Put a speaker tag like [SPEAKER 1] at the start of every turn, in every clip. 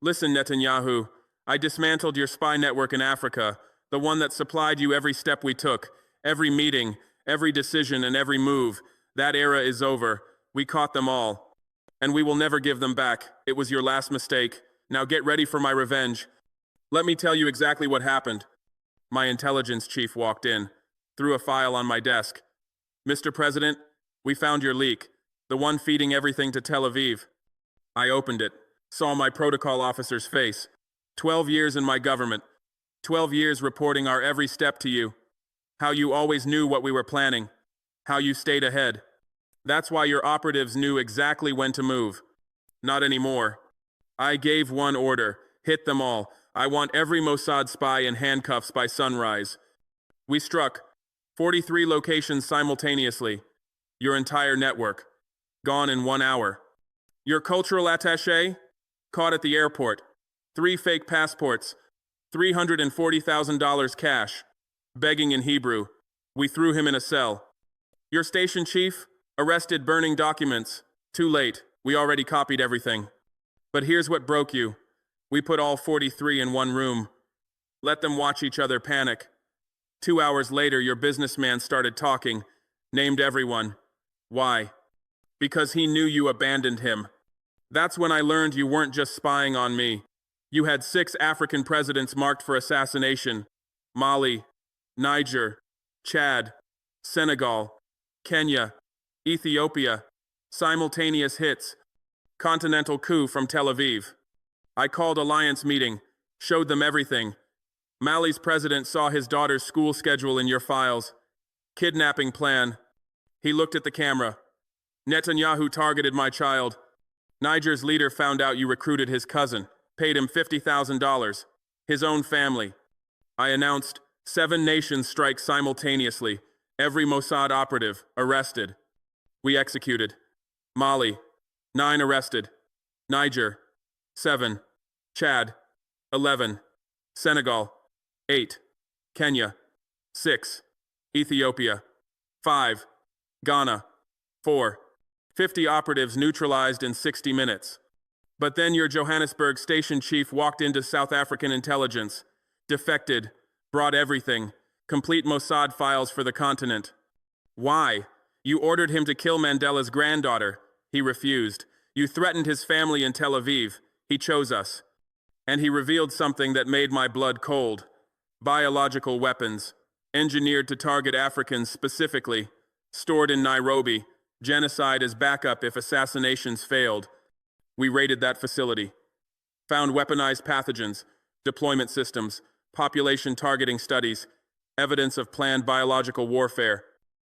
[SPEAKER 1] Listen, Netanyahu, I dismantled your spy network in Africa, the one that supplied you every step we took, every meeting, every decision, and every move. That era is over. We caught them all. And we will never give them back. It was your last mistake. Now get ready for my revenge. Let me tell you exactly what happened. My intelligence chief walked in, threw a file on my desk. Mr. President, we found your leak, the one feeding everything to Tel Aviv. I opened it, saw my protocol officer's face. 12 years in my government. 12 years reporting our every step to you. How you always knew what we were planning. How you stayed ahead. That's why your operatives knew exactly when to move. Not anymore. I gave one order. Hit them all. I want every Mossad spy in handcuffs by sunrise. We struck 43 locations simultaneously. Your entire network. Gone in 1 hour. Your cultural attaché? Caught at the airport. 3 fake passports. $340,000 cash. Begging in Hebrew. We threw him in a cell. Your station chief? Arrested burning documents. Too late. We already copied everything. But here's what broke you. We put all 43 in one room. Let them watch each other panic. 2 hours later, your businessman started talking. Named everyone. Why? Because he knew you abandoned him. That's when I learned you weren't just spying on me. You had 6 African presidents marked for assassination. Mali, Niger, Chad, Senegal, Kenya, Ethiopia. Simultaneous hits. Continental coup from Tel Aviv. I called alliance meeting, showed them everything. Mali's president saw his daughter's school schedule in your files. Kidnapping plan. He looked at the camera. Netanyahu targeted my child. Niger's leader found out you recruited his cousin, paid him $50,000, his own family. I announced 7 nations strike simultaneously, every Mossad operative arrested. We executed. Mali, 9 arrested. Niger, 7. Chad, 11. Senegal, 8. Kenya, 6. Ethiopia, 5. Ghana, 4. 50 operatives neutralized in 60 minutes. But then your Johannesburg station chief walked into South African intelligence, defected, brought everything, complete Mossad files for the continent. Why? You ordered him to kill Mandela's granddaughter. He refused. You threatened his family in Tel Aviv. He chose us. And he revealed something that made my blood cold. Biological weapons, engineered to target Africans specifically, stored in Nairobi, genocide as backup if assassinations failed. We raided that facility. Found weaponized pathogens, deployment systems, population targeting studies, evidence of planned biological warfare.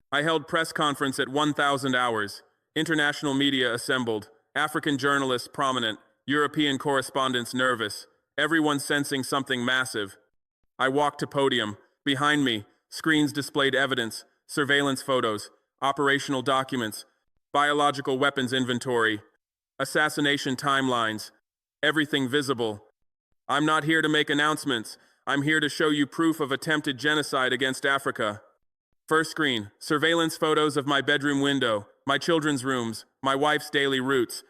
[SPEAKER 1] I held press conference at 1,000 hours. International media assembled. African journalists prominent. European correspondents nervous. Everyone sensing something massive. I walked to podium. Behind me, screens displayed evidence, surveillance photos, operational documents, biological weapons inventory, assassination timelines, everything visible. I'm not here to make announcements. I'm here to show you proof of attempted genocide against Africa. First screen, surveillance photos of my bedroom window, my children's rooms, my wife's daily routes.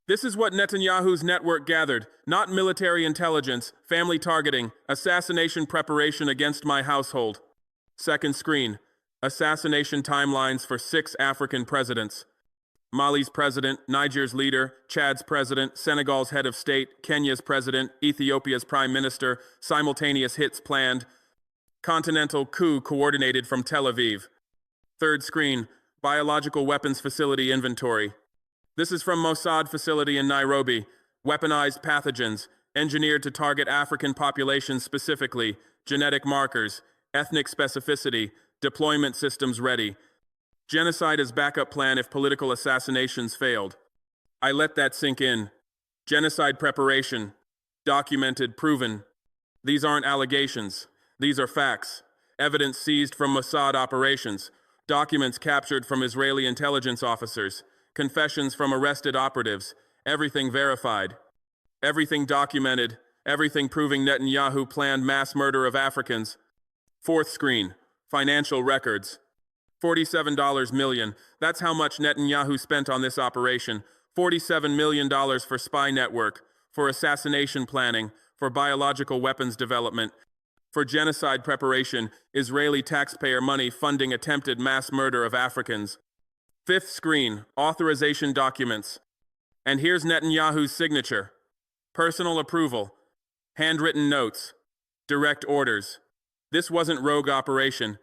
[SPEAKER 1] This is what Netanyahu's network gathered, not military intelligence, family targeting, assassination preparation against my household. Second screen, assassination timelines for 6 African presidents. Mali's president, Niger's leader, Chad's president, Senegal's head of state, Kenya's president, Ethiopia's prime minister, simultaneous hits planned. Continental coup coordinated from Tel Aviv. Third screen, biological weapons facility inventory. This is from Mossad facility in Nairobi. Weaponized pathogens, engineered to target African populations specifically, genetic markers, ethnic specificity, deployment systems ready. Genocide as backup plan if political assassinations failed. I let that sink in. Genocide preparation. Documented, proven. These aren't allegations. These are facts. Evidence seized from Mossad operations. Documents captured from Israeli intelligence officers. Confessions from arrested operatives. Everything verified. Everything documented. Everything proving Netanyahu planned mass murder of Africans. Fourth screen. Financial records. $47 million. That's how much Netanyahu spent on this operation. $47 million for spy network. for assassination planning, for biological weapons development, for genocide preparation, Israeli taxpayer money funding attempted mass murder of Africans. Fifth screen, authorization documents. And here's Netanyahu's signature. Personal approval, handwritten notes, direct orders. This wasn't rogue operation.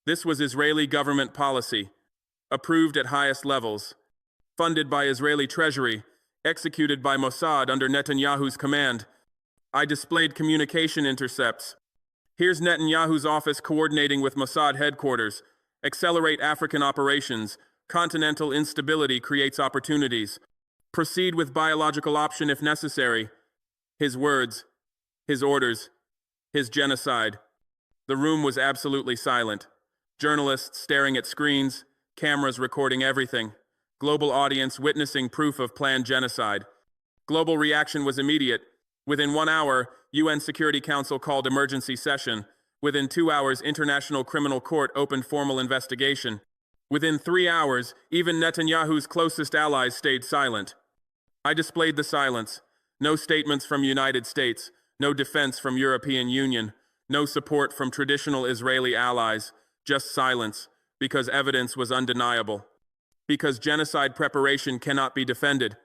[SPEAKER 1] This was Israeli government policy, approved at highest levels, funded by Israeli treasury, executed by Mossad under Netanyahu's command. I displayed communication intercepts. Here's Netanyahu's office coordinating with Mossad headquarters. Accelerate African operations. Continental instability creates opportunities. Proceed with biological option if necessary. His words, his orders, his genocide. The room was absolutely silent. Journalists staring at screens, cameras recording everything. Global audience witnessing proof of planned genocide. Global reaction was immediate. Within 1 hour, UN Security Council called emergency session. Within 2 hours, International Criminal Court opened formal investigation. Within 3 hours, even Netanyahu's closest allies stayed silent. I displayed the silence. No statements from United States, no defense from European Union, no support from traditional Israeli allies, just silence, because evidence was undeniable. Because genocide preparation cannot be defended.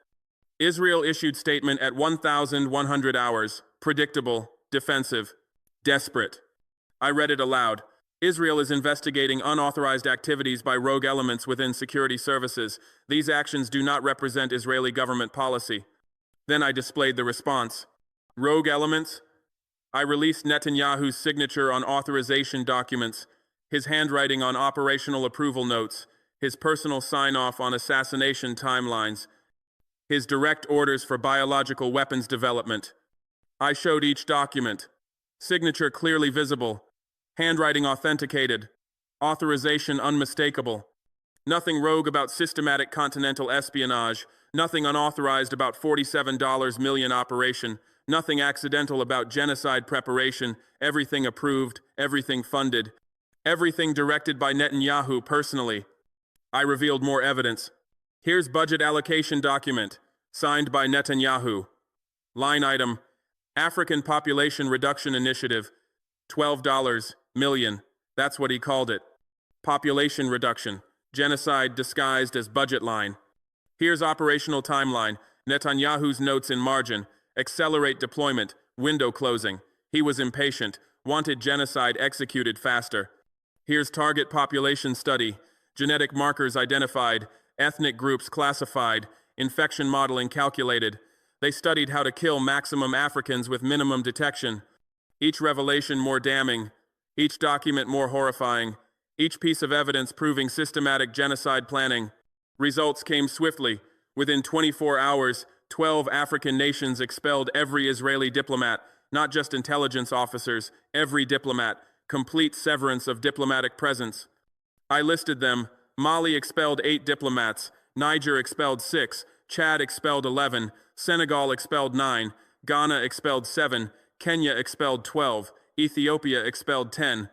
[SPEAKER 1] Israel issued statement at 1,100 hours, predictable, defensive, desperate. I read it aloud. Israel is investigating unauthorized activities by rogue elements within security services. These actions do not represent Israeli government policy. Then I displayed the response. Rogue elements? I released Netanyahu's signature on authorization documents, his handwriting on operational approval notes, his personal sign-off on assassination timelines, his direct orders for biological weapons development. I showed each document. Signature clearly visible. Handwriting authenticated. Authorization unmistakable. Nothing rogue about systematic continental espionage. Nothing unauthorized about $47 million operation. Nothing accidental about genocide preparation. Everything approved. Everything funded. Everything directed by Netanyahu personally. I revealed more evidence. Here's budget allocation document, signed by Netanyahu. Line item, African Population Reduction Initiative, $12 million. That's what he called it. Population reduction, genocide disguised as budget line. Here's operational timeline, Netanyahu's notes in margin, accelerate deployment, window closing. He was impatient, wanted genocide executed faster. Here's target population study, genetic markers identified, ethnic groups classified, infection modeling calculated. They studied how to kill maximum Africans with minimum detection. Each revelation more damning, each document more horrifying, each piece of evidence proving systematic genocide planning. Results came swiftly. Within 24 hours, 12 African nations expelled every Israeli diplomat, not just intelligence officers, every diplomat, complete severance of diplomatic presence. I listed them. Mali expelled 8 diplomats, Niger expelled 6, Chad expelled 11, Senegal expelled 9, Ghana expelled 7, Kenya expelled 12, Ethiopia expelled 10,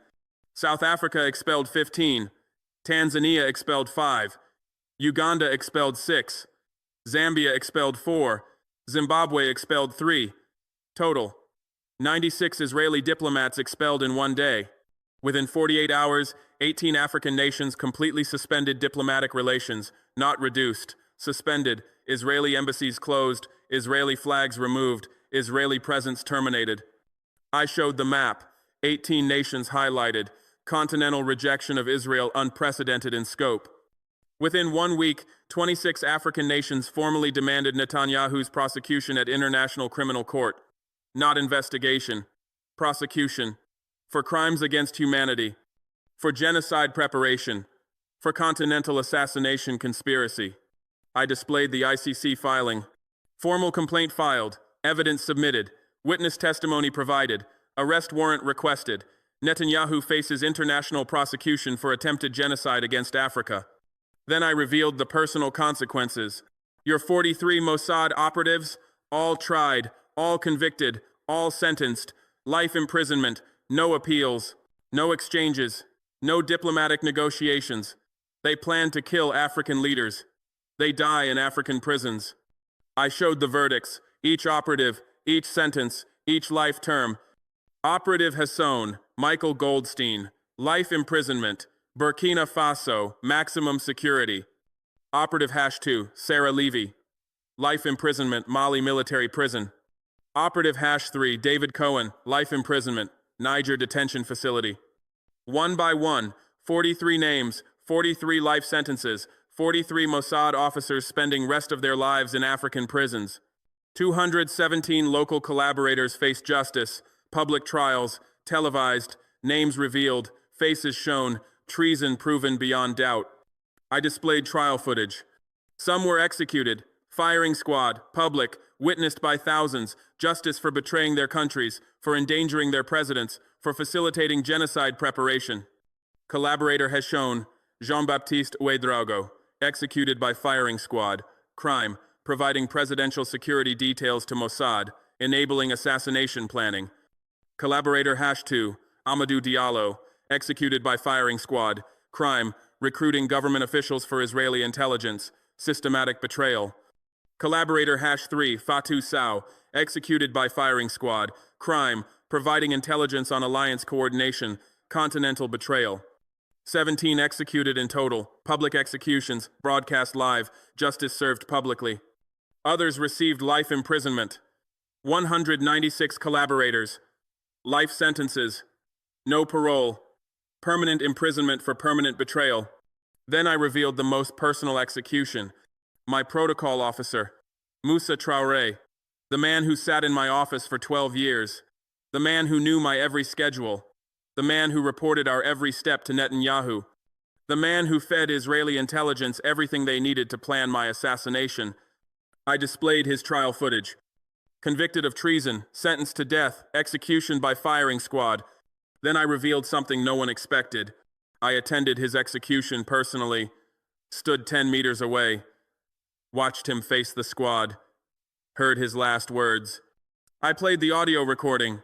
[SPEAKER 1] South Africa expelled 15, Tanzania expelled 5, Uganda expelled 6, Zambia expelled 4, Zimbabwe expelled 3. Total, 96 Israeli diplomats expelled in one day. Within 48 hours, 18 African nations completely suspended diplomatic relations, not reduced, suspended, Israeli embassies closed, Israeli flags removed, Israeli presence terminated. I showed the map, 18 nations highlighted, continental rejection of Israel unprecedented in scope. Within 1 week, 26 African nations formally demanded Netanyahu's prosecution at International Criminal Court. Not investigation, prosecution, for crimes against humanity, for genocide preparation, for continental assassination conspiracy. I displayed the ICC filing. Formal complaint filed, evidence submitted, witness testimony provided, arrest warrant requested. Netanyahu faces international prosecution for attempted genocide against Africa. Then I revealed the personal consequences. Your 43 Mossad operatives, all tried, all convicted, all sentenced, life imprisonment, no appeals, no exchanges, no diplomatic negotiations. They plan to kill African leaders. They die in African prisons. I showed the verdicts. each operative, each sentence, each life term. Operative Hasson, Michael Goldstein, life imprisonment, Burkina Faso, maximum security. Operative #2, Sarah Levy, life imprisonment, Mali military prison. Operative #3, David Cohen, life imprisonment, Niger detention facility. One by one, 43 names, 43 life sentences, 43 Mossad officers spending rest of their lives in African prisons. 217 local collaborators face justice, public trials, televised, names revealed, faces shown, treason proven beyond doubt. I displayed trial footage. Some were executed, firing squad, public, witnessed by thousands, justice for betraying their countries, for endangering their presidents, for facilitating genocide preparation. Collaborator has shown, Jean-Baptiste Ouedraogo, executed by firing squad, crime, providing presidential security details to Mossad, enabling assassination planning. Collaborator #2, Amadou Diallo, executed by firing squad, crime, recruiting government officials for Israeli intelligence, systematic betrayal. Collaborator #3, Fatou Sow, executed by firing squad, crime, providing intelligence on alliance coordination, continental betrayal. 17 executed in total, public executions, broadcast live, justice served publicly. Others received life imprisonment. 196 collaborators, life sentences, no parole, permanent imprisonment for permanent betrayal. Then I revealed the most personal execution. My protocol officer, Moussa Traoré, the man who sat in my office for 12 years, the man who knew my every schedule, the man who reported our every step to Netanyahu, the man who fed Israeli intelligence everything they needed to plan my assassination. I displayed his trial footage. Convicted of treason, sentenced to death, execution by firing squad. Then I revealed something no one expected. I attended his execution personally, stood 10 meters away, watched him face the squad, heard his last words. I played the audio recording.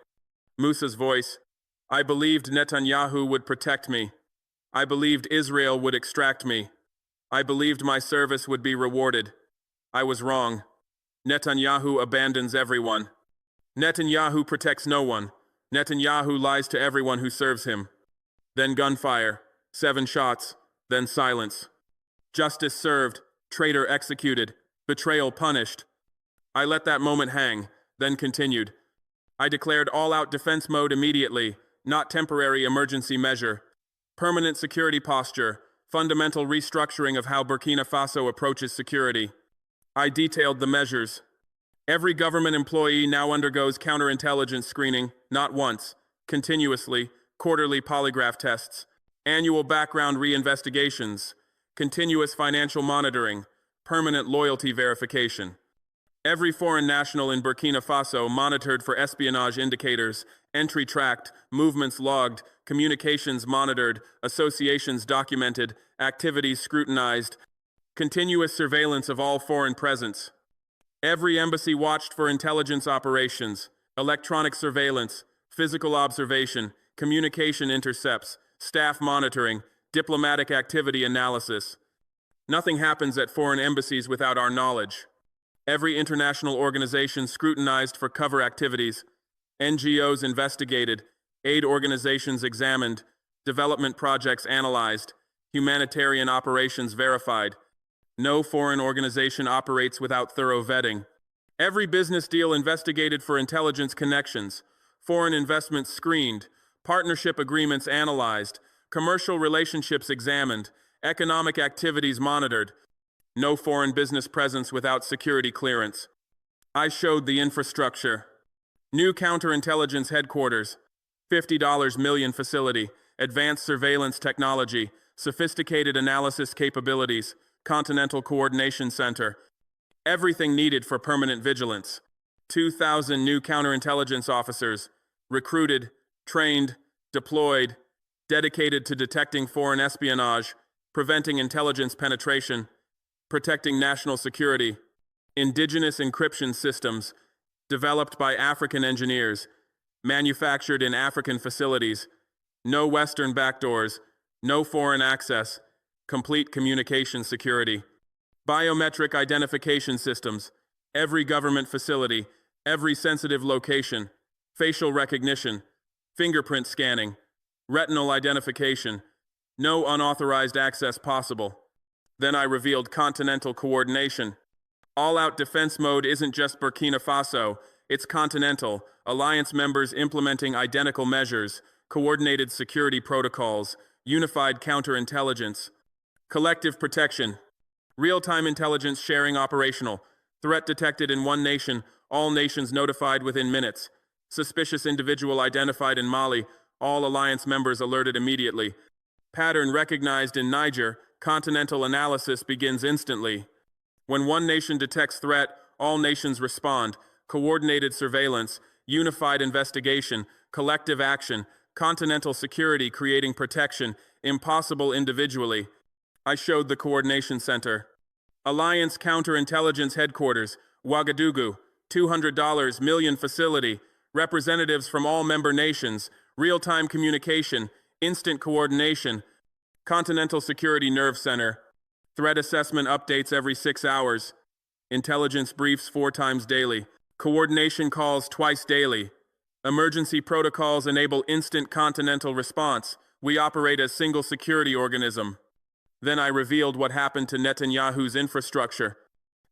[SPEAKER 1] Moussa's voice. I believed Netanyahu would protect me. I believed Israel would extract me. I believed my service would be rewarded. I was wrong. Netanyahu abandons everyone. Netanyahu protects no one. Netanyahu lies to everyone who serves him. Then gunfire, 7 shots, then silence. Justice served, traitor executed, betrayal punished. I let that moment hang, then continued. I declared all-out defense mode immediately, not temporary emergency measure. Permanent security posture, fundamental restructuring of how Burkina Faso approaches security. I detailed the measures. Every government employee now undergoes counterintelligence screening, not once, continuously, quarterly polygraph tests, annual background reinvestigations, continuous financial monitoring, permanent loyalty verification. Every foreign national in Burkina Faso monitored for espionage indicators, entry tracked, movements logged, communications monitored, associations documented, activities scrutinized, continuous surveillance of all foreign presence. Every embassy watched for intelligence operations, electronic surveillance, physical observation, communication intercepts, staff monitoring, diplomatic activity analysis. Nothing happens at foreign embassies without our knowledge. Every international organization scrutinized for cover activities, NGOs investigated, aid organizations examined, development projects analyzed, humanitarian operations verified. No foreign organization operates without thorough vetting. Every business deal investigated for intelligence connections, foreign investments screened, partnership agreements analyzed, commercial relationships examined, economic activities monitored. No foreign business presence without security clearance. I showed the infrastructure. New counterintelligence headquarters, $50 million facility, advanced surveillance technology, sophisticated analysis capabilities, Continental Coordination Center, everything needed for permanent vigilance. 2,000 new counterintelligence officers, recruited, trained, deployed, dedicated to detecting foreign espionage, preventing intelligence penetration, protecting national security, indigenous encryption systems, developed by African engineers, manufactured in African facilities, no Western backdoors, no foreign access, complete communication security, biometric identification systems, every government facility, every sensitive location, facial recognition, fingerprint scanning, retinal identification, no unauthorized access possible. Then I revealed continental coordination. All-out defense mode isn't just Burkina Faso, it's continental, alliance members implementing identical measures, coordinated security protocols, unified counterintelligence, collective protection, real-time intelligence sharing operational, threat detected in one nation, all nations notified within minutes, suspicious individual identified in Mali, all alliance members alerted immediately, pattern recognized in Niger, continental analysis begins instantly. When one nation detects threat, all nations respond, coordinated surveillance, unified investigation, collective action, continental security creating protection, impossible individually. I showed the coordination center. Alliance Counterintelligence Headquarters, Ouagadougou, $200 million facility, representatives from all member nations, real-time communication, instant coordination, Continental Security Nerve Center, threat assessment updates every 6 hours, intelligence briefs 4 times daily, coordination calls twice daily, emergency protocols enable instant continental response. We operate as single security organism. Then I revealed what happened to Netanyahu's infrastructure.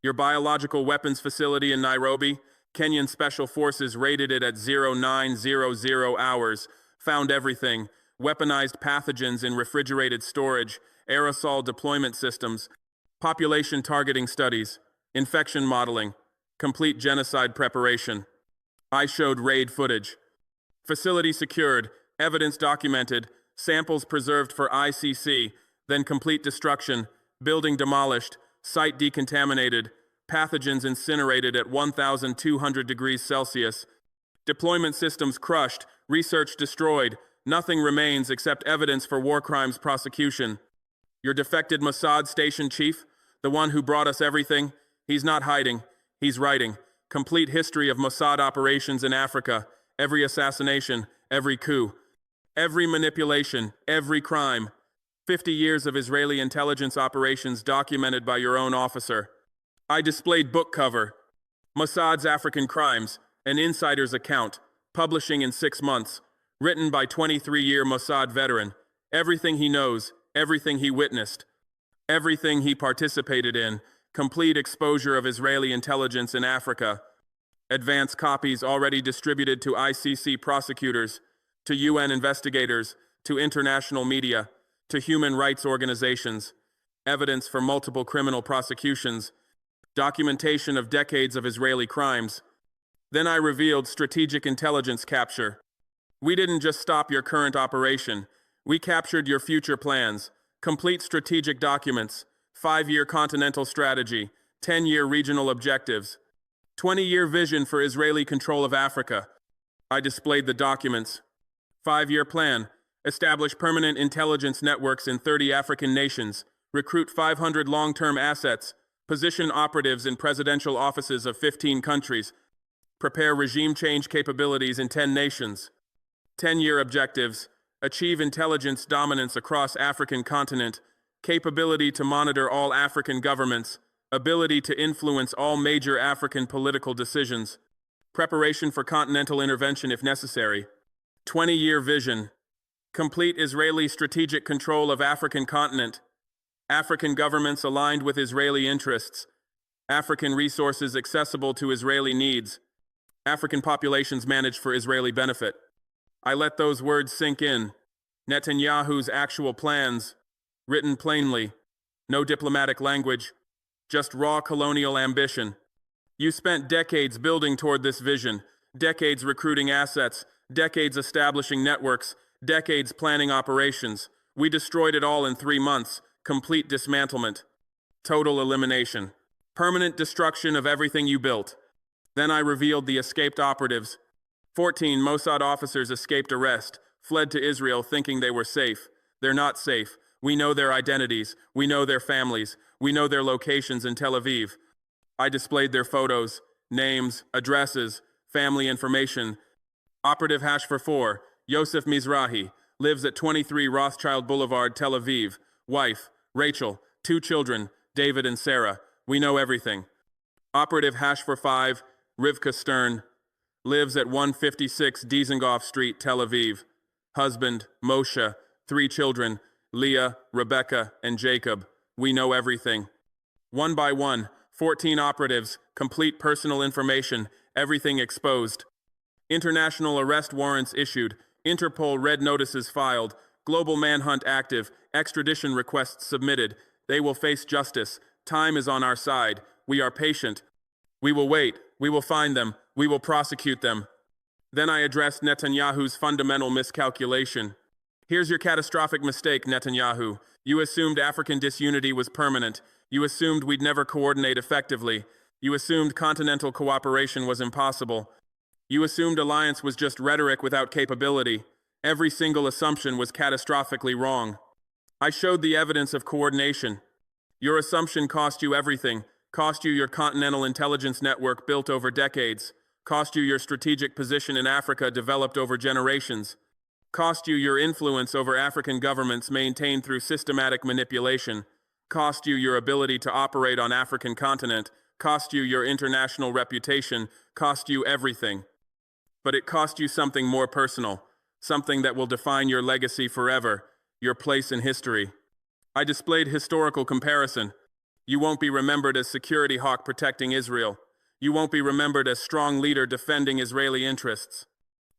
[SPEAKER 1] Your biological weapons facility in Nairobi, Kenyan Special Forces raided it at 0900 hours, found everything, weaponized pathogens in refrigerated storage, aerosol deployment systems, population targeting studies, infection modeling, complete genocide preparation. I showed raid footage. Facility secured, evidence documented, samples preserved for ICC, then complete destruction, building demolished, site decontaminated, pathogens incinerated at 1,200 degrees Celsius, deployment systems crushed, research destroyed, nothing remains except evidence for war crimes prosecution. Your defected Mossad station chief, the one who brought us everything, he's not hiding, he's writing. Complete history of Mossad operations in Africa, every assassination, every coup, every manipulation, every crime. 50 years of Israeli intelligence operations documented by your own officer. I displayed book cover, Mossad's African Crimes, an insider's account, publishing in 6 months, written by 23-year Mossad veteran. Everything he knows, everything he witnessed, everything he participated in, complete exposure of Israeli intelligence in Africa. Advanced copies already distributed to ICC prosecutors, to UN investigators, to international media, to human rights organizations. Evidence for multiple criminal prosecutions. Documentation of decades of Israeli crimes. Then I revealed strategic intelligence capture. We didn't just stop your current operation. We captured your future plans, complete strategic documents, 5-year continental strategy, 10-year regional objectives, 20-year vision for Israeli control of Africa. I displayed the documents. 5-year plan, establish permanent intelligence networks in 30 African nations, recruit 500 long-term assets, position operatives in presidential offices of 15 countries, prepare regime change capabilities in 10 nations. 10-year objectives, achieve intelligence dominance across African continent, capability to monitor all African governments, ability to influence all major African political decisions, preparation for continental intervention if necessary. 20-year vision, complete Israeli strategic control of African continent, African governments aligned with Israeli interests, African resources accessible to Israeli needs, African populations managed for Israeli benefit. I let those words sink in. Netanyahu's actual plans, written plainly, no diplomatic language, just raw colonial ambition. You spent decades building toward this vision, decades recruiting assets, decades establishing networks, decades planning operations. We destroyed it all in 3 months. Complete dismantlement, total elimination, permanent destruction of everything you built. Then I revealed the escaped operatives. 14 Mossad officers escaped arrest, fled to Israel thinking they were safe. They're not safe. We know their identities. We know their families. We know their locations in Tel Aviv. I displayed their photos, names, addresses, family information. Operative #4, Yosef Mizrahi, lives at 23 Rothschild Boulevard, Tel Aviv. Wife, Rachel, 2 children, David and Sarah. We know everything. Operative #5, Rivka Stern, lives at 156 Dizengoff Street, Tel Aviv. Husband, Moshe, 3 children, Leah, Rebecca, and Jacob. We know everything. One by one, 14 operatives, complete personal information, everything exposed. International arrest warrants issued, Interpol red notices filed, global manhunt active, extradition requests submitted. They will face justice. Time is on our side. We are patient. We will wait. We will find them. We will prosecute them. Then I addressed Netanyahu's fundamental miscalculation. Here's your catastrophic mistake, Netanyahu. You assumed African disunity was permanent. You assumed we'd never coordinate effectively. You assumed continental cooperation was impossible. You assumed alliance was just rhetoric without capability. Every single assumption was catastrophically wrong. I showed the evidence of coordination. Your assumption cost you everything, cost you your continental intelligence network built over decades, cost you your strategic position in Africa developed over generations, cost you your influence over African governments maintained through systematic manipulation, cost you your ability to operate on African continent, cost you your international reputation, cost you everything. But it cost you something more personal, something that will define your legacy forever, your place in history. I displayed historical comparison. You won't be remembered as security hawk protecting Israel. You won't be remembered as strong leader defending Israeli interests.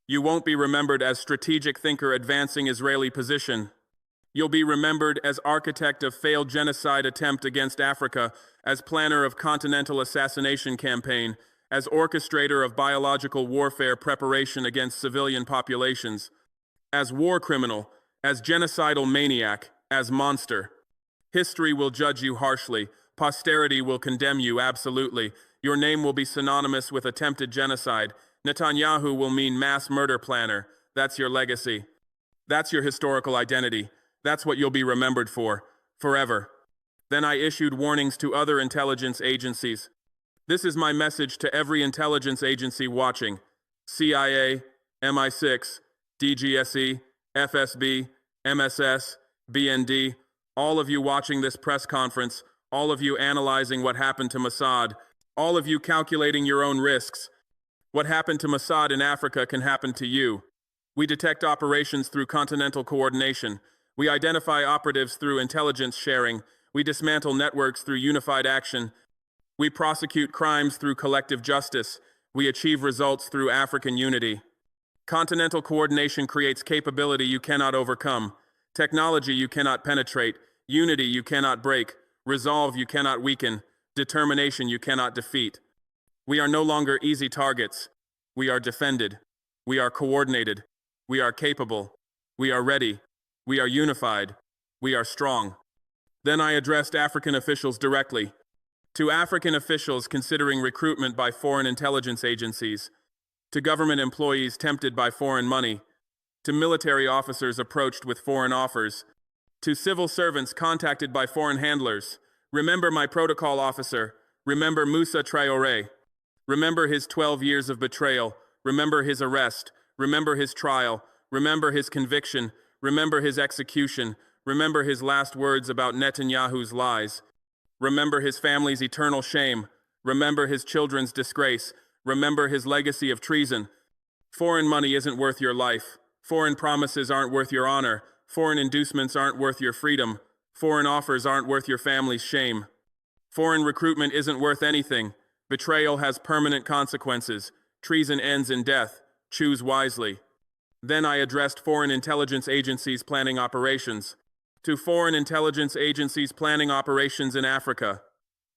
[SPEAKER 1] You won't be remembered as strategic thinker advancing Israeli position. You'll be remembered as architect of failed genocide attempt against Africa, as planner of continental assassination campaign, as orchestrator of biological warfare preparation against civilian populations, as war criminal, as genocidal maniac, as monster. History will judge you harshly. Posterity will condemn you absolutely. Your name will be synonymous with attempted genocide. Netanyahu will mean mass murder planner. That's your legacy. That's your historical identity. That's what you'll be remembered for, forever. Then I issued warnings to other intelligence agencies. This is my message to every intelligence agency watching. CIA, MI6, DGSE, FSB, MSS, BND, all of you watching this press conference, all of you analyzing what happened to Mossad, all of you calculating your own risks. What happened to Mossad in Africa can happen to you. We detect operations through continental coordination. We identify operatives through intelligence sharing. We dismantle networks through unified action. We prosecute crimes through collective justice. We achieve results through African unity. Continental coordination creates capability you cannot overcome, technology you cannot penetrate, unity you cannot break, resolve you cannot weaken, determination you cannot defeat. We are no longer easy targets. We are defended. We are coordinated. We are capable. We are ready. We are unified. We are strong. Then I addressed African officials directly. To African officials considering recruitment by foreign intelligence agencies, to government employees tempted by foreign money, to military officers approached with foreign offers, to civil servants contacted by foreign handlers, remember my protocol officer, remember Moussa Traoré, remember his 12 years of betrayal, remember his arrest, remember his trial, remember his conviction, remember his execution, remember his last words about Netanyahu's lies, remember his family's eternal shame, remember his children's disgrace, remember his legacy of treason. Foreign money isn't worth your life. Foreign promises aren't worth your honor. Foreign inducements aren't worth your freedom. Foreign offers aren't worth your family's shame. Foreign recruitment isn't worth anything. Betrayal has permanent consequences. Treason ends in death. Choose wisely. Then I addressed foreign intelligence agencies planning operations. To foreign intelligence agencies planning operations in Africa.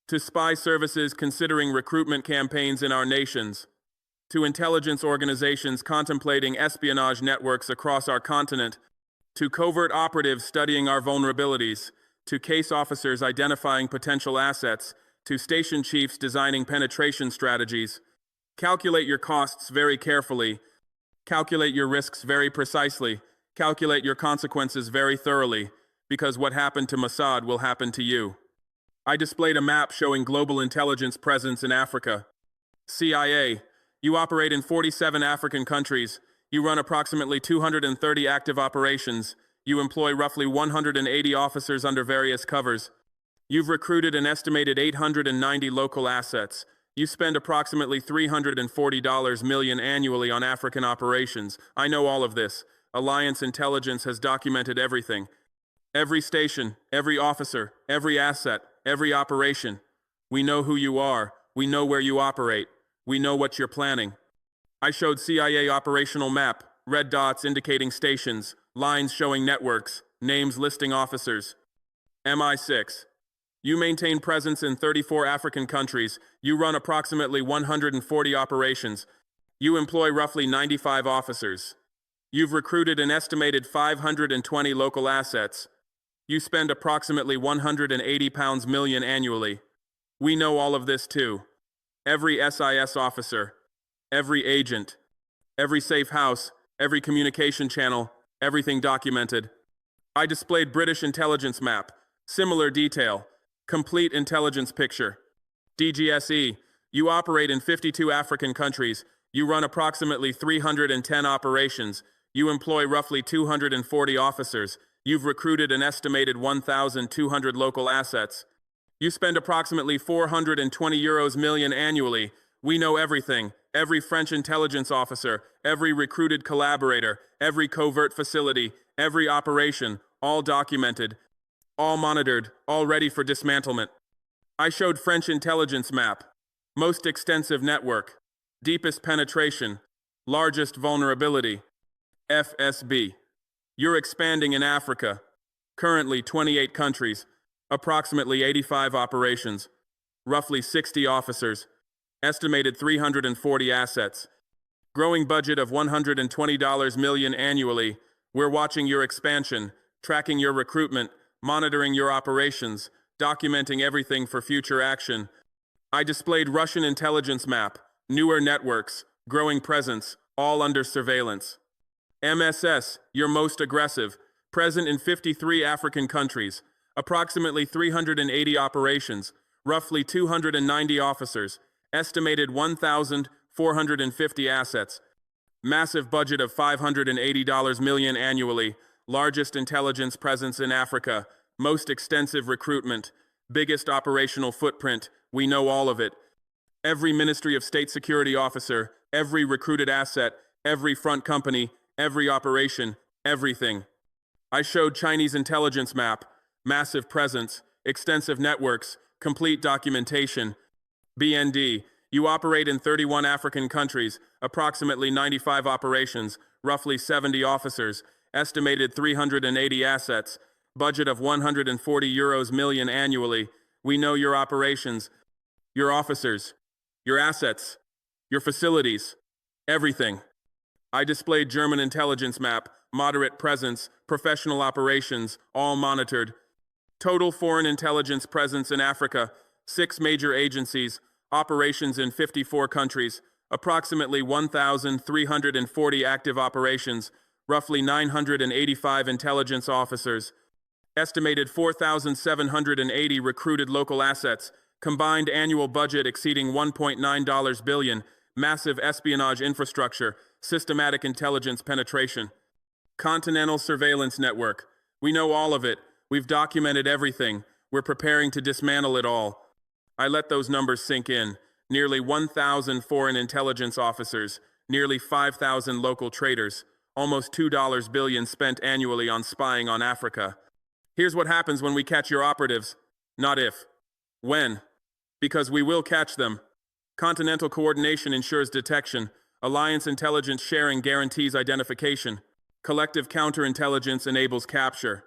[SPEAKER 1] To spy services considering recruitment campaigns in our nations. To intelligence organizations contemplating espionage networks across our continent. To covert operatives studying our vulnerabilities. To case officers identifying potential assets. To station chiefs designing penetration strategies. Calculate your costs very carefully. Calculate your risks very precisely. Calculate your consequences very thoroughly, because what happened to Mossad will happen to you. I displayed a map showing global intelligence presence in Africa. CIA, you operate in 47 African countries. You run approximately 230 active operations. You employ roughly 180 officers under various covers. You've recruited an estimated 890 local assets. You spend approximately $340 million annually on African operations. I know all of this. Alliance intelligence has documented everything. Every station, every officer, every asset, every operation. We know who you are. We know where you operate. We know what you're planning. I showed CIA operational map, red dots indicating stations, lines showing networks, names listing officers. MI6. You maintain presence in 34 African countries. You run approximately 140 operations. You employ roughly 95 officers. You've recruited an estimated 520 local assets. You spend approximately £180 million annually. We know all of this too. Every SIS officer, every agent, every safe house, every communication channel, everything documented. I displayed British intelligence map, similar detail, complete intelligence picture. DGSE, you operate in 52 African countries. You run approximately 310 operations. You employ roughly 240 officers. You've recruited an estimated 1,200 local assets. You spend approximately €420 million annually. We know everything. Every French intelligence officer, every recruited collaborator, every covert facility, every operation, all documented, all monitored, all ready for dismantlement. I showed French intelligence map, most extensive network, deepest penetration, largest vulnerability, FSB. You're expanding in Africa, currently 28 countries, approximately 85 operations, roughly 60 officers, estimated 340 assets, growing budget of $120 million annually. We're watching your expansion, tracking your recruitment, monitoring your operations, documenting everything for future action. I displayed Russian intelligence map, newer networks, growing presence, all under surveillance. MSS, you're most aggressive, present in 53 African countries, approximately 380 operations, roughly 290 officers, estimated 1,450 assets, massive budget of $580 million annually, largest intelligence presence in Africa, most extensive recruitment, biggest operational footprint. We know all of it. Every Ministry of State Security officer, every recruited asset, every front company, every operation, everything. I showed Chinese intelligence map, massive presence, extensive networks, complete documentation. BND, you operate in 31 African countries, approximately 95 operations, roughly 70 officers, estimated 380 assets, budget of €140 million annually. We know your operations, your officers, your assets, your facilities, everything. I displayed German intelligence map, moderate presence, professional operations, all monitored. Total foreign intelligence presence in Africa, 6 major agencies, operations in 54 countries, approximately 1,340 active operations, roughly 985 intelligence officers, estimated 4,780 recruited local assets, combined annual budget exceeding $1.9 billion, massive espionage infrastructure, systematic intelligence penetration. Continental surveillance network. We know all of it. We've documented everything. We're preparing to dismantle it all. I let those numbers sink in. Nearly 1,000 foreign intelligence officers, nearly 5,000 local traders, almost $2 billion spent annually on spying on Africa. Here's what happens when we catch your operatives. Not if. When. Because we will catch them. Continental coordination ensures detection. Alliance intelligence sharing guarantees identification. Collective counterintelligence enables capture.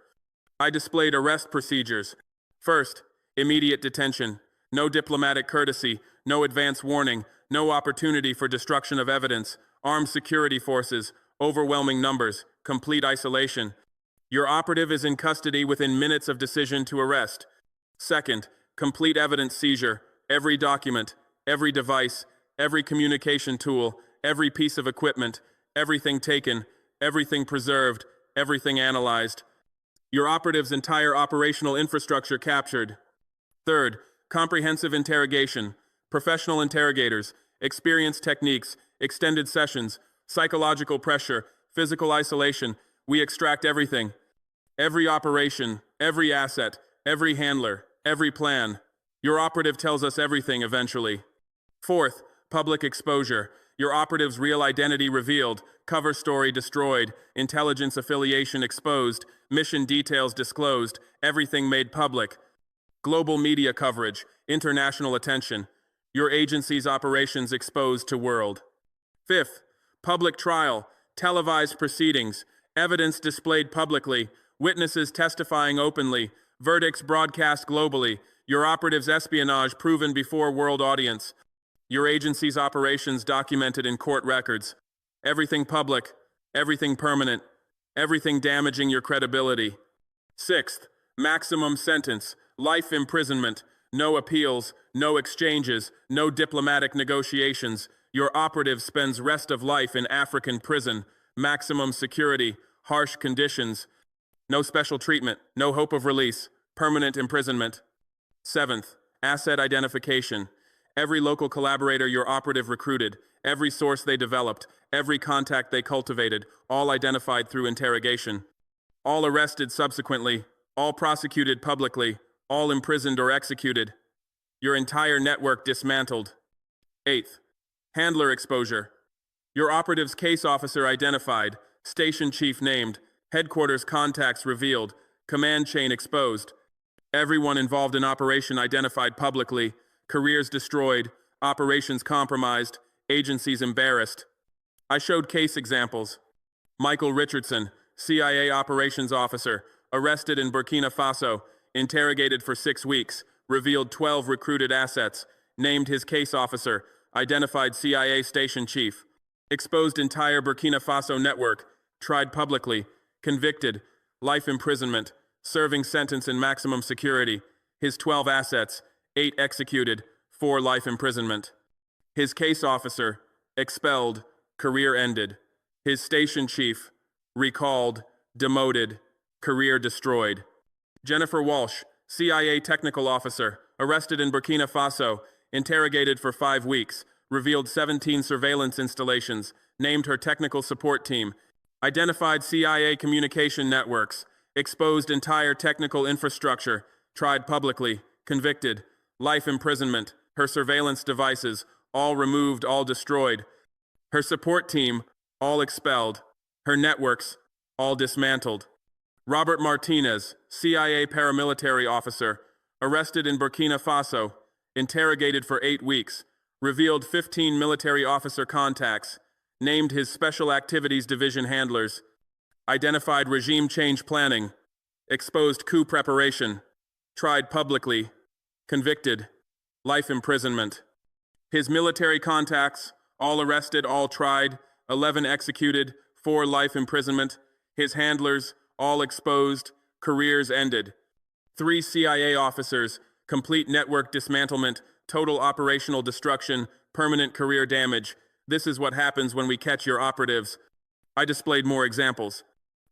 [SPEAKER 1] I displayed arrest procedures. First, immediate detention. No diplomatic courtesy, no advance warning, no opportunity for destruction of evidence, armed security forces, overwhelming numbers, complete isolation. Your operative is in custody within minutes of decision to arrest. Second, complete evidence seizure. Every document, every device, every communication tool, every piece of equipment, everything taken, everything preserved, everything analyzed. Your operative's entire operational infrastructure captured. Third, comprehensive interrogation, professional interrogators, experienced techniques, extended sessions, psychological pressure, physical isolation. We extract everything. Every operation, every asset, every handler, every plan. Your operative tells us everything eventually. Fourth, public exposure. Your operative's real identity revealed, cover story destroyed, intelligence affiliation exposed, mission details disclosed, everything made public. Global media coverage, international attention. Your agency's operations exposed to world. Fifth, public trial, televised proceedings, evidence displayed publicly, witnesses testifying openly, verdicts broadcast globally, your operative's espionage proven before world audience, your agency's operations documented in court records. Everything public, everything permanent, everything damaging your credibility. Sixth, maximum sentence, life imprisonment, no appeals, no exchanges, no diplomatic negotiations. Your operative spends rest of life in African prison, maximum security, harsh conditions, no special treatment, no hope of release, permanent imprisonment. Seventh, asset identification. Every local collaborator your operative recruited, every source they developed, every contact they cultivated, all identified through interrogation. All arrested subsequently, all prosecuted publicly, all imprisoned or executed. Your entire network dismantled. Eighth, handler exposure. Your operative's case officer identified, station chief named, headquarters contacts revealed, command chain exposed. Everyone involved in operation identified publicly, careers destroyed, operations compromised, agencies embarrassed. I showed case examples. Michael Richardson, CIA operations officer, arrested in Burkina Faso, interrogated for 6 weeks, revealed 12 recruited assets, named his case officer, identified CIA station chief, exposed entire Burkina Faso network, tried publicly, convicted, life imprisonment, serving sentence in maximum security, his 12 assets, 8 executed, 4 life imprisonment. His case officer, expelled, career ended. His station chief, recalled, demoted, career destroyed. Jennifer Walsh, CIA technical officer, arrested in Burkina Faso, interrogated for 5 weeks, revealed 17 surveillance installations, named her technical support team, identified CIA communication networks, exposed entire technical infrastructure, tried publicly, convicted, life imprisonment, her surveillance devices, all removed, all destroyed, her support team, all expelled, her networks, all dismantled. Robert Martinez, CIA paramilitary officer, arrested in Burkina Faso, interrogated for 8 weeks, revealed 15 military officer contacts, named his Special Activities Division handlers, identified regime change planning, exposed coup preparation, tried publicly, convicted, life imprisonment. His military contacts, all arrested, all tried, 11 executed, 4 life imprisonment. His handlers, all exposed, careers ended. 3 CIA officers, complete network dismantlement, total operational destruction, permanent career damage. This is what happens when we catch your operatives. I displayed more examples.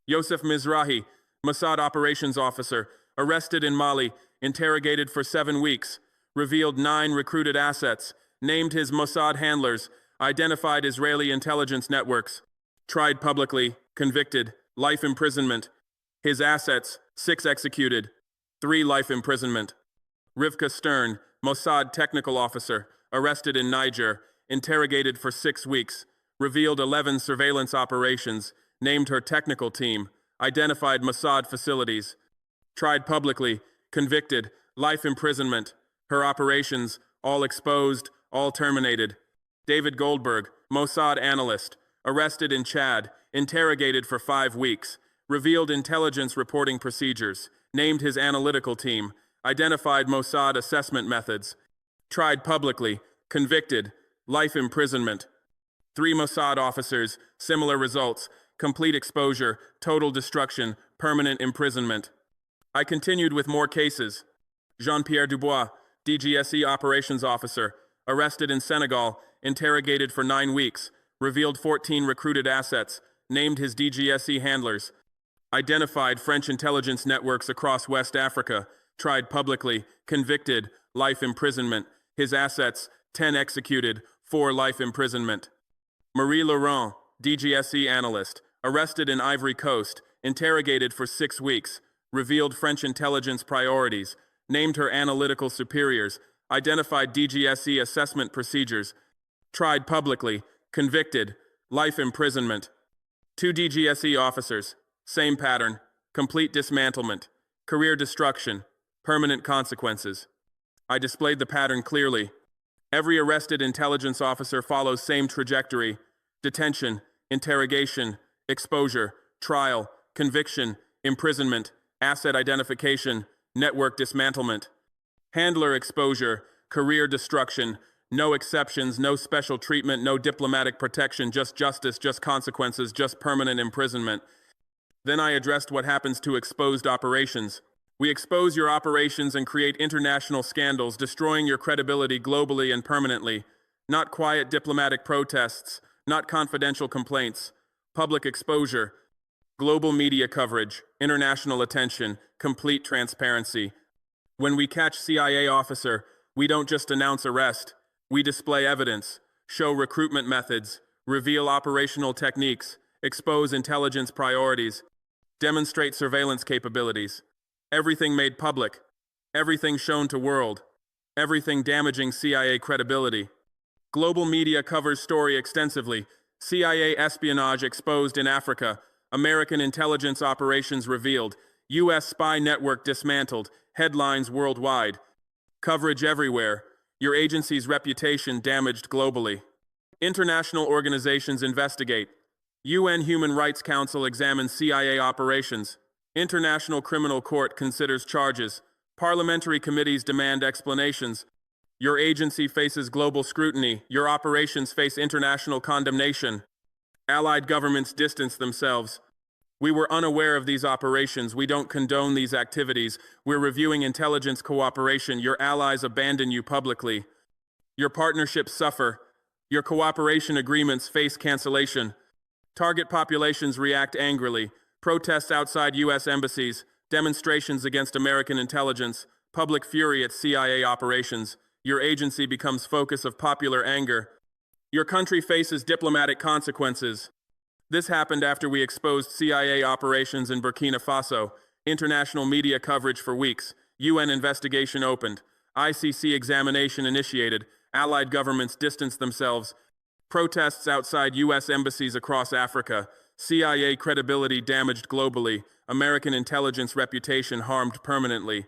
[SPEAKER 1] Yosef Mizrahi, Mossad operations officer, arrested in Mali, interrogated for 7 weeks, revealed 9 recruited assets, named his Mossad handlers, identified Israeli intelligence networks, tried publicly, convicted, life imprisonment. His assets, 6 executed, 3 life imprisonment. Rivka Stern, Mossad technical officer, arrested in Niger, interrogated for 6 weeks, revealed 11 surveillance operations, named her technical team, identified Mossad facilities, tried publicly, convicted, life imprisonment. Her operations, all exposed, all terminated. David Goldberg, Mossad analyst, arrested in Chad, interrogated for 5 weeks, revealed intelligence reporting procedures, named his analytical team, identified Mossad assessment methods, tried publicly, convicted, life imprisonment. 3 Mossad officers, similar results, complete exposure, total destruction, permanent imprisonment. I continued with more cases. Jean-Pierre Dubois, DGSE operations officer, arrested in Senegal, interrogated for 9 weeks, revealed 14 recruited assets, named his DGSE handlers, identified French intelligence networks across West Africa, tried publicly, convicted, life imprisonment. His assets, 10 executed, 4 life imprisonment. Marie Laurent, DGSE analyst, arrested in Ivory Coast, interrogated for 6 weeks, revealed French intelligence priorities, named her analytical superiors, identified DGSE assessment procedures, tried publicly, convicted, life imprisonment. 2 DGSE officers, same pattern, complete dismantlement, career destruction, permanent consequences. I displayed the pattern clearly. Every arrested intelligence officer follows same trajectory: detention, interrogation, exposure, trial, conviction, imprisonment, asset identification, network dismantlement. Handler exposure, career destruction, no exceptions, no special treatment, no diplomatic protection, just justice, just consequences, just permanent imprisonment. Then I addressed what happens to exposed operations. We expose your operations and create international scandals, destroying your credibility globally and permanently. Not quiet diplomatic protests, not confidential complaints. Public exposure, global media coverage, international attention, complete transparency. When we catch CIA officer, we don't just announce arrest. We display evidence, show recruitment methods, reveal operational techniques, expose intelligence priorities, demonstrate surveillance capabilities. Everything made public, everything shown to world, everything damaging CIA credibility. Global media covers story extensively. CIA espionage exposed in Africa, American intelligence operations revealed, U.S. spy network dismantled, headlines worldwide. Coverage everywhere, your agency's reputation damaged globally. International organizations investigate. UN Human Rights Council examines CIA operations. International Criminal Court considers charges. Parliamentary committees demand explanations. Your agency faces global scrutiny. Your operations face international condemnation. Allied governments distance themselves. We were unaware of these operations. We don't condone these activities. We're reviewing intelligence cooperation. Your allies abandon you publicly. Your partnerships suffer. Your cooperation agreements face cancellation. Target populations react angrily. Protests outside U.S. embassies, demonstrations against American intelligence, public fury at CIA operations. Your agency becomes focus of popular anger. Your country faces diplomatic consequences. This happened after we exposed CIA operations in Burkina Faso. International media coverage for weeks. UN investigation opened. ICC examination initiated. Allied governments distanced themselves. Protests outside U.S. embassies across Africa. CIA credibility damaged globally. American intelligence reputation harmed permanently.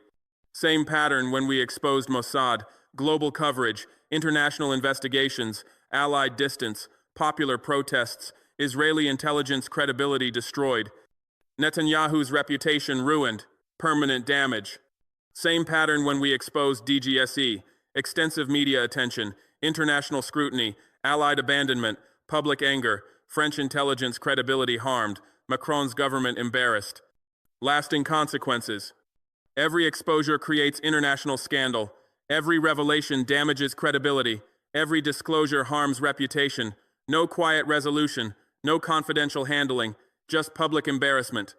[SPEAKER 1] Same pattern when we exposed Mossad. Global coverage, international investigations, Allied distance, popular protests, Israeli intelligence credibility destroyed. Netanyahu's reputation ruined, permanent damage. Same pattern when we exposed DGSE. Extensive media attention, international scrutiny, Allied abandonment, public anger, French intelligence credibility harmed, Macron's government embarrassed. Lasting consequences. Every exposure creates international scandal. Every revelation damages credibility. Every disclosure harms reputation. No quiet resolution. No confidential handling. Just public embarrassment.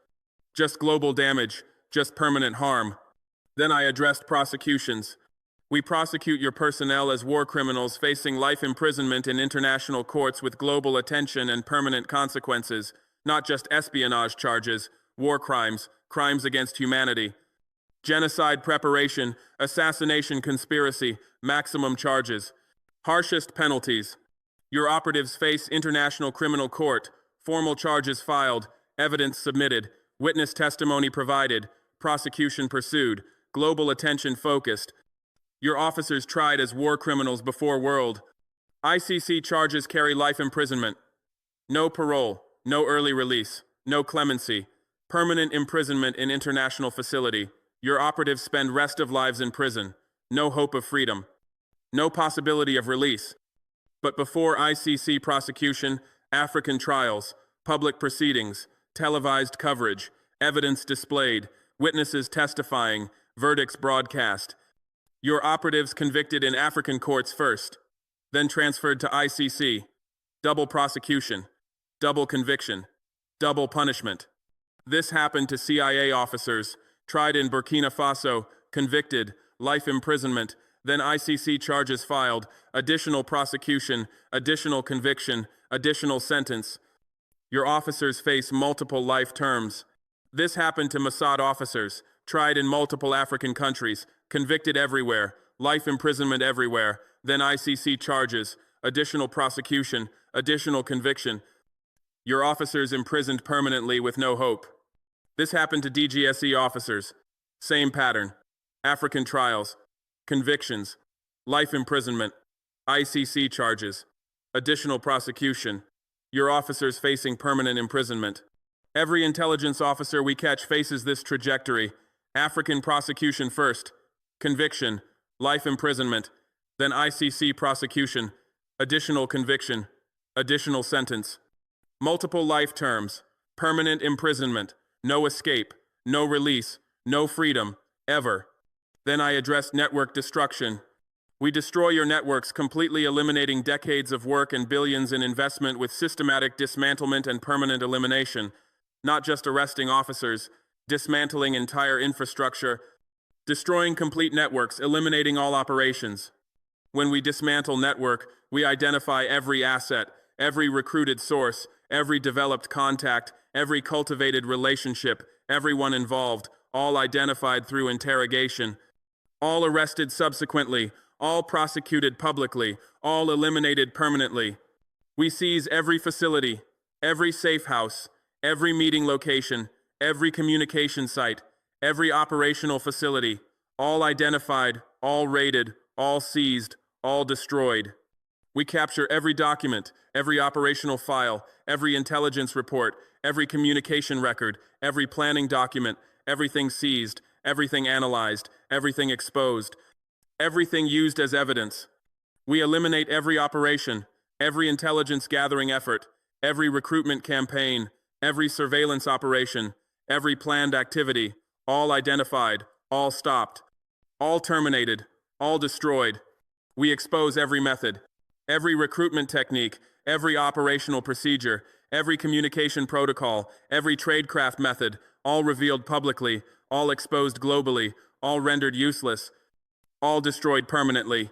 [SPEAKER 1] Just global damage. Just permanent harm. Then I addressed prosecutions. We prosecute your personnel as war criminals facing life imprisonment in international courts with global attention and permanent consequences, not just espionage charges, war crimes, crimes against humanity. Genocide preparation, assassination conspiracy, maximum charges. Harshest penalties. Your operatives face International Criminal Court, formal charges filed, evidence submitted, witness testimony provided, prosecution pursued, global attention focused. Your officers tried as war criminals before world. ICC charges carry life imprisonment. No parole, no early release, no clemency, permanent imprisonment in international facility. Your operatives spend rest of lives in prison. No hope of freedom. No possibility of release. But before ICC prosecution, African trials, public proceedings, televised coverage, evidence displayed, witnesses testifying, verdicts broadcast. Your operatives convicted in African courts first, then transferred to ICC. Double prosecution, double conviction, double punishment. This happened to CIA officers, tried in Burkina Faso, convicted, life imprisonment, then ICC charges filed, additional prosecution, additional conviction, additional sentence. Your officers face multiple life terms. This happened to Mossad officers, tried in multiple African countries, convicted everywhere, life imprisonment everywhere, then ICC charges, additional prosecution, additional conviction. Your officers imprisoned permanently with no hope. This happened to DGSE officers. Same pattern. African trials, convictions, life imprisonment, ICC charges, additional prosecution. Your officers facing permanent imprisonment. Every intelligence officer we catch faces this trajectory. African prosecution first, conviction, life imprisonment, then ICC prosecution, additional conviction, additional sentence. Multiple life terms, permanent imprisonment, no escape, no release, no freedom, ever. Then I addressed network destruction. We destroy your networks, completely eliminating decades of work and billions in investment with systematic dismantlement and permanent elimination. Not just arresting officers, dismantling entire infrastructure, destroying complete networks, eliminating all operations. When we dismantle network, we identify every asset, every recruited source, every developed contact, every cultivated relationship, everyone involved, all identified through interrogation, all arrested subsequently, all prosecuted publicly, all eliminated permanently. We seize every facility, every safe house, every meeting location, every communication site, every operational facility, all identified, all raided, all seized, all destroyed. We capture every document, every operational file, every intelligence report, every communication record, every planning document, everything seized, everything analyzed, everything exposed, everything used as evidence. We eliminate every operation, every intelligence gathering effort, every recruitment campaign, every surveillance operation, every planned activity, all identified, all stopped, all terminated, all destroyed. We expose every method, every recruitment technique, every operational procedure, every communication protocol, every tradecraft method, all revealed publicly, all exposed globally, all rendered useless, all destroyed permanently.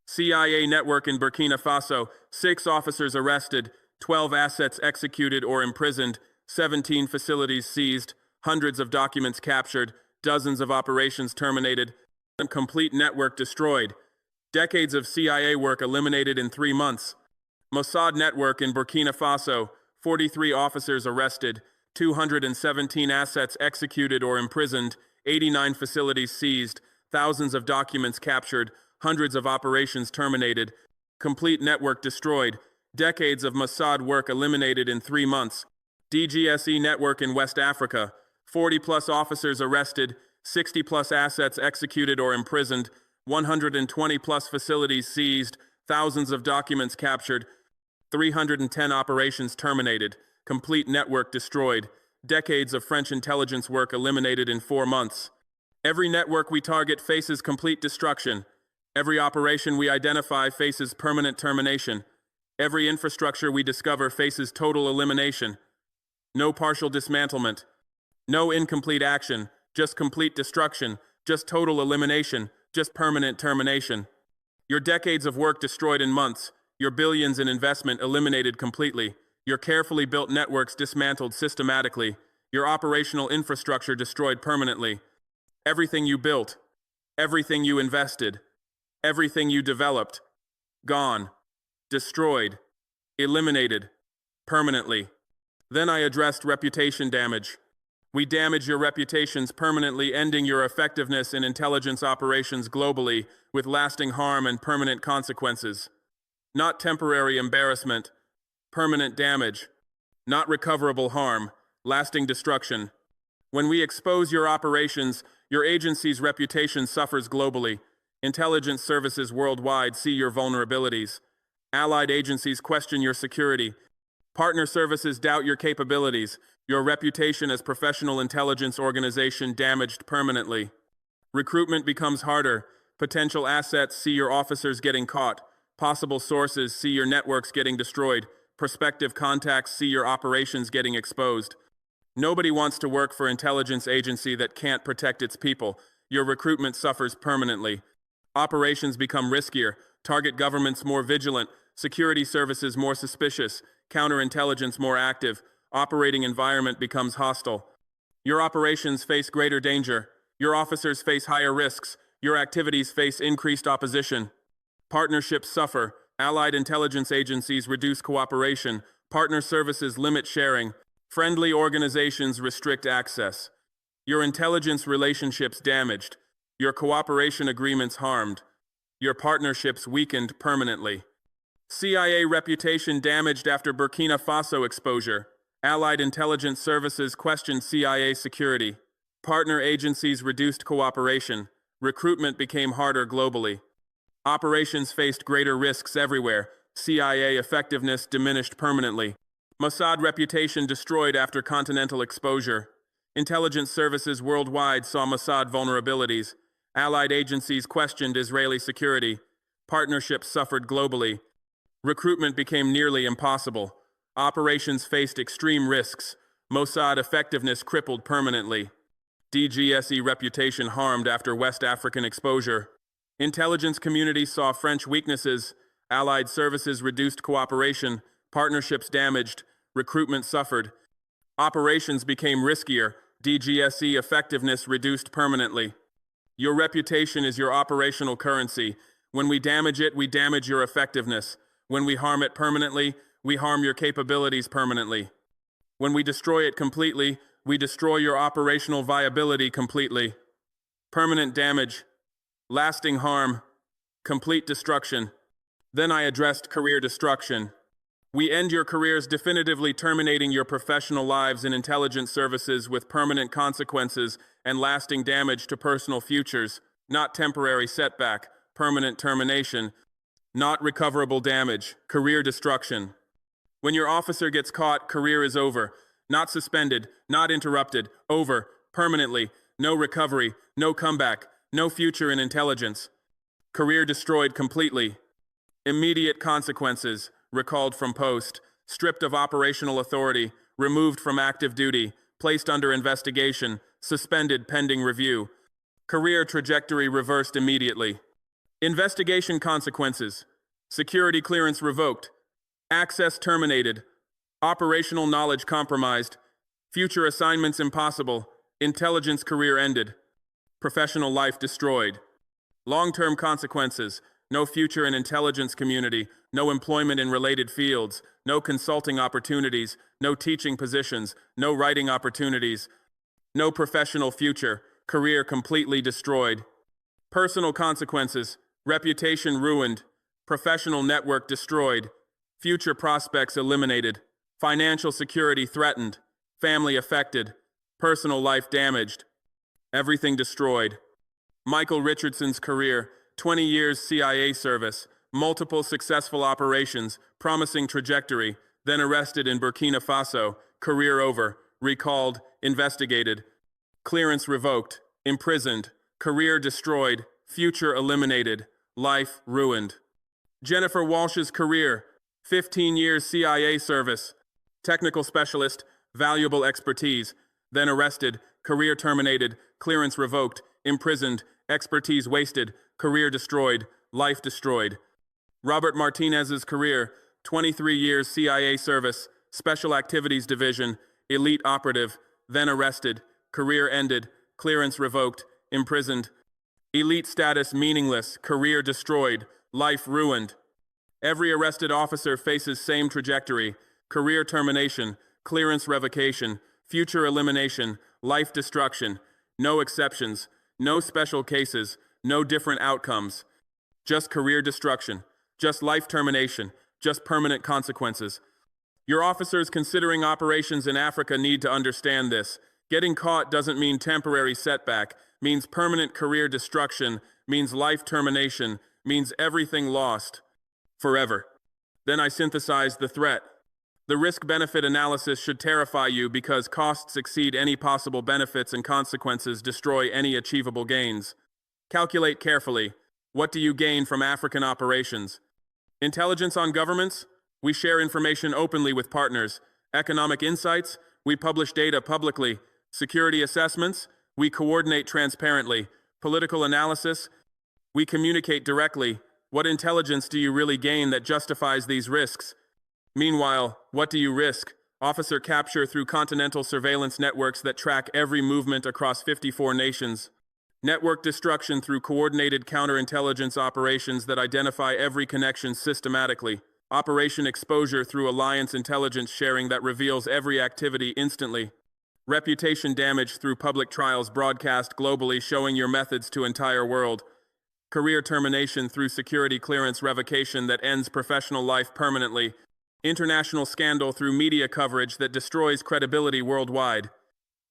[SPEAKER 1] CIA network in Burkina Faso, 6 officers arrested, 12 assets executed or imprisoned, 17 facilities seized, hundreds of documents captured, dozens of operations terminated, and complete network destroyed. Decades of CIA work eliminated in 3 months. Mossad network in Burkina Faso, 43 officers arrested, 217 assets executed or imprisoned, 89 facilities seized, thousands of documents captured, hundreds of operations terminated, complete network destroyed, decades of Mossad work eliminated in 3 months. DGSE network in West Africa, 40-plus officers arrested, 60-plus assets executed or imprisoned, 120-plus facilities seized, thousands of documents captured, 310 operations terminated, complete network destroyed, decades of French intelligence work eliminated in 4 months. Every network we target faces complete destruction. Every operation we identify faces permanent termination. Every infrastructure we discover faces total elimination. No partial dismantlement. No incomplete action. Just complete destruction. Just total elimination. Just permanent termination. Your decades of work destroyed in months. Your billions in investment eliminated completely. Your carefully built networks dismantled systematically. Your operational infrastructure destroyed permanently. Everything you built. Everything you invested. Everything you developed. Gone. Destroyed. Eliminated. Permanently. Then I addressed reputation damage. We damage your reputations permanently, ending your effectiveness in intelligence operations globally with lasting harm and permanent consequences. Not temporary embarrassment, permanent damage. Not recoverable harm, lasting destruction. When we expose your operations, your agency's reputation suffers globally. Intelligence services worldwide see your vulnerabilities. Allied agencies question your security. Partner services doubt your capabilities. Your reputation as professional intelligence organization damaged permanently. Recruitment becomes harder. Potential assets see your officers getting caught. Possible sources see your networks getting destroyed. Prospective contacts see your operations getting exposed. Nobody wants to work for an intelligence agency that can't protect its people. Your recruitment suffers permanently. Operations become riskier. Target governments more vigilant. Security services more suspicious. Counterintelligence more active. Operating environment becomes hostile. Your operations face greater danger. Your officers face higher risks. Your activities face increased opposition. Partnerships suffer. Allied intelligence agencies reduce cooperation. Partner services limit sharing. Friendly organizations restrict access. Your intelligence relationships damaged. Your cooperation agreements harmed. Your partnerships weakened permanently. CIA reputation damaged after Burkina Faso exposure. Allied intelligence services questioned CIA security. Partner agencies reduced cooperation. Recruitment became harder globally. Operations faced greater risks everywhere. CIA effectiveness diminished permanently. Mossad reputation destroyed after continental exposure. Intelligence services worldwide saw Mossad vulnerabilities. Allied agencies questioned Israeli security. Partnerships suffered globally. Recruitment became nearly impossible. Operations faced extreme risks. Mossad effectiveness crippled permanently. DGSE reputation harmed after West African exposure. Intelligence community saw French weaknesses. Allied services reduced cooperation. Partnerships damaged. Recruitment suffered. Operations became riskier. DGSE effectiveness reduced permanently. Your reputation is your operational currency. When we damage it, we damage your effectiveness. When we harm it permanently, we harm your capabilities permanently. When we destroy it completely, we destroy your operational viability completely. Permanent damage, lasting harm, complete destruction. Then I addressed career destruction. We end your careers definitively, terminating your professional lives in intelligence services with permanent consequences and lasting damage to personal futures, not temporary setback, permanent termination, not recoverable damage, career destruction. When your officer gets caught, career is over, not suspended, not interrupted, over, permanently, no recovery, no comeback, no future in intelligence. Career destroyed completely. Immediate consequences, recalled from post, stripped of operational authority, removed from active duty, placed under investigation, suspended pending review. Career trajectory reversed immediately. Investigation consequences. Security clearance revoked. Access terminated. Operational knowledge compromised. Future assignments impossible. Intelligence career ended. Professional life destroyed. Long-term consequences. No future in intelligence community. No employment in related fields. No consulting opportunities. No teaching positions. No writing opportunities. No professional future. Career completely destroyed. Personal consequences. Reputation ruined. Professional network destroyed. Future prospects eliminated. Financial security threatened. Family affected. Personal life damaged. Everything destroyed. Michael Richardson's career, 20 years CIA service, multiple successful operations, promising trajectory, then arrested in Burkina Faso, career over, recalled, investigated, clearance revoked, imprisoned, career destroyed, future eliminated, life ruined. Jennifer Walsh's career, 15 years CIA service, technical specialist, valuable expertise, then arrested, career terminated, clearance revoked, imprisoned, expertise wasted, career destroyed, life destroyed. Robert Martinez's career, 23 years CIA service, Special Activities Division, elite operative, then arrested, career ended, clearance revoked, imprisoned. Elite status meaningless, career destroyed, life ruined. Every arrested officer faces same trajectory, career termination, clearance revocation, future elimination, life destruction, no exceptions, no special cases, no different outcomes. Just career destruction, just life termination, just permanent consequences. Your officers considering operations in Africa need to understand this. Getting caught doesn't mean temporary setback, means permanent career destruction, means life termination, means everything lost, forever. Then I synthesized the threat. The risk-benefit analysis should terrify you because costs exceed any possible benefits and consequences destroy any achievable gains. Calculate carefully. What do you gain from African operations? Intelligence on governments? We share information openly with partners. Economic insights? We publish data publicly. Security assessments? We coordinate transparently. Political analysis? We communicate directly. What intelligence do you really gain that justifies these risks? Meanwhile, what do you risk? Officer capture through continental surveillance networks that track every movement across 54 nations. Network destruction through coordinated counterintelligence operations that identify every connection systematically. Operation exposure through alliance intelligence sharing that reveals every activity instantly. Reputation damage through public trials broadcast globally showing your methods to entire world. Career termination through security clearance revocation that ends professional life permanently. International scandal through media coverage that destroys credibility worldwide.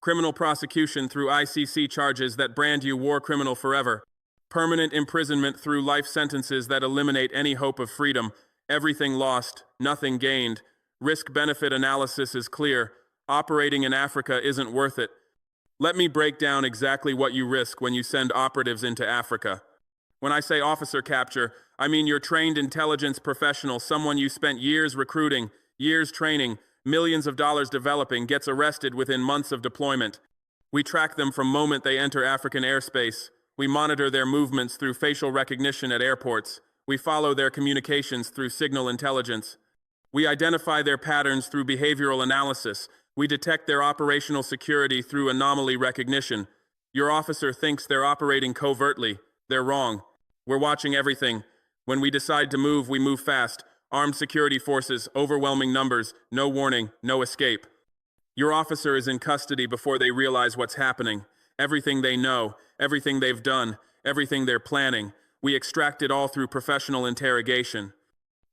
[SPEAKER 1] Criminal prosecution through ICC charges that brand you war criminal forever. Permanent imprisonment through life sentences that eliminate any hope of freedom. Everything lost, nothing gained. Risk-benefit analysis is clear. Operating in Africa isn't worth it. Let me break down exactly what you risk when you send operatives into Africa. When I say officer capture, I mean your trained intelligence professional, someone you spent years recruiting, years training, millions of dollars developing, gets arrested within months of deployment. We track them from moment they enter African airspace. We monitor their movements through facial recognition at airports. We follow their communications through signal intelligence. We identify their patterns through behavioral analysis. We detect their operational security through anomaly recognition. Your officer thinks they're operating covertly. They're wrong. We're watching everything. When we decide to move, we move fast. Armed security forces, overwhelming numbers, no warning, no escape. Your officer is in custody before they realize what's happening. Everything they know, everything they've done, everything they're planning. We extract it all through professional interrogation.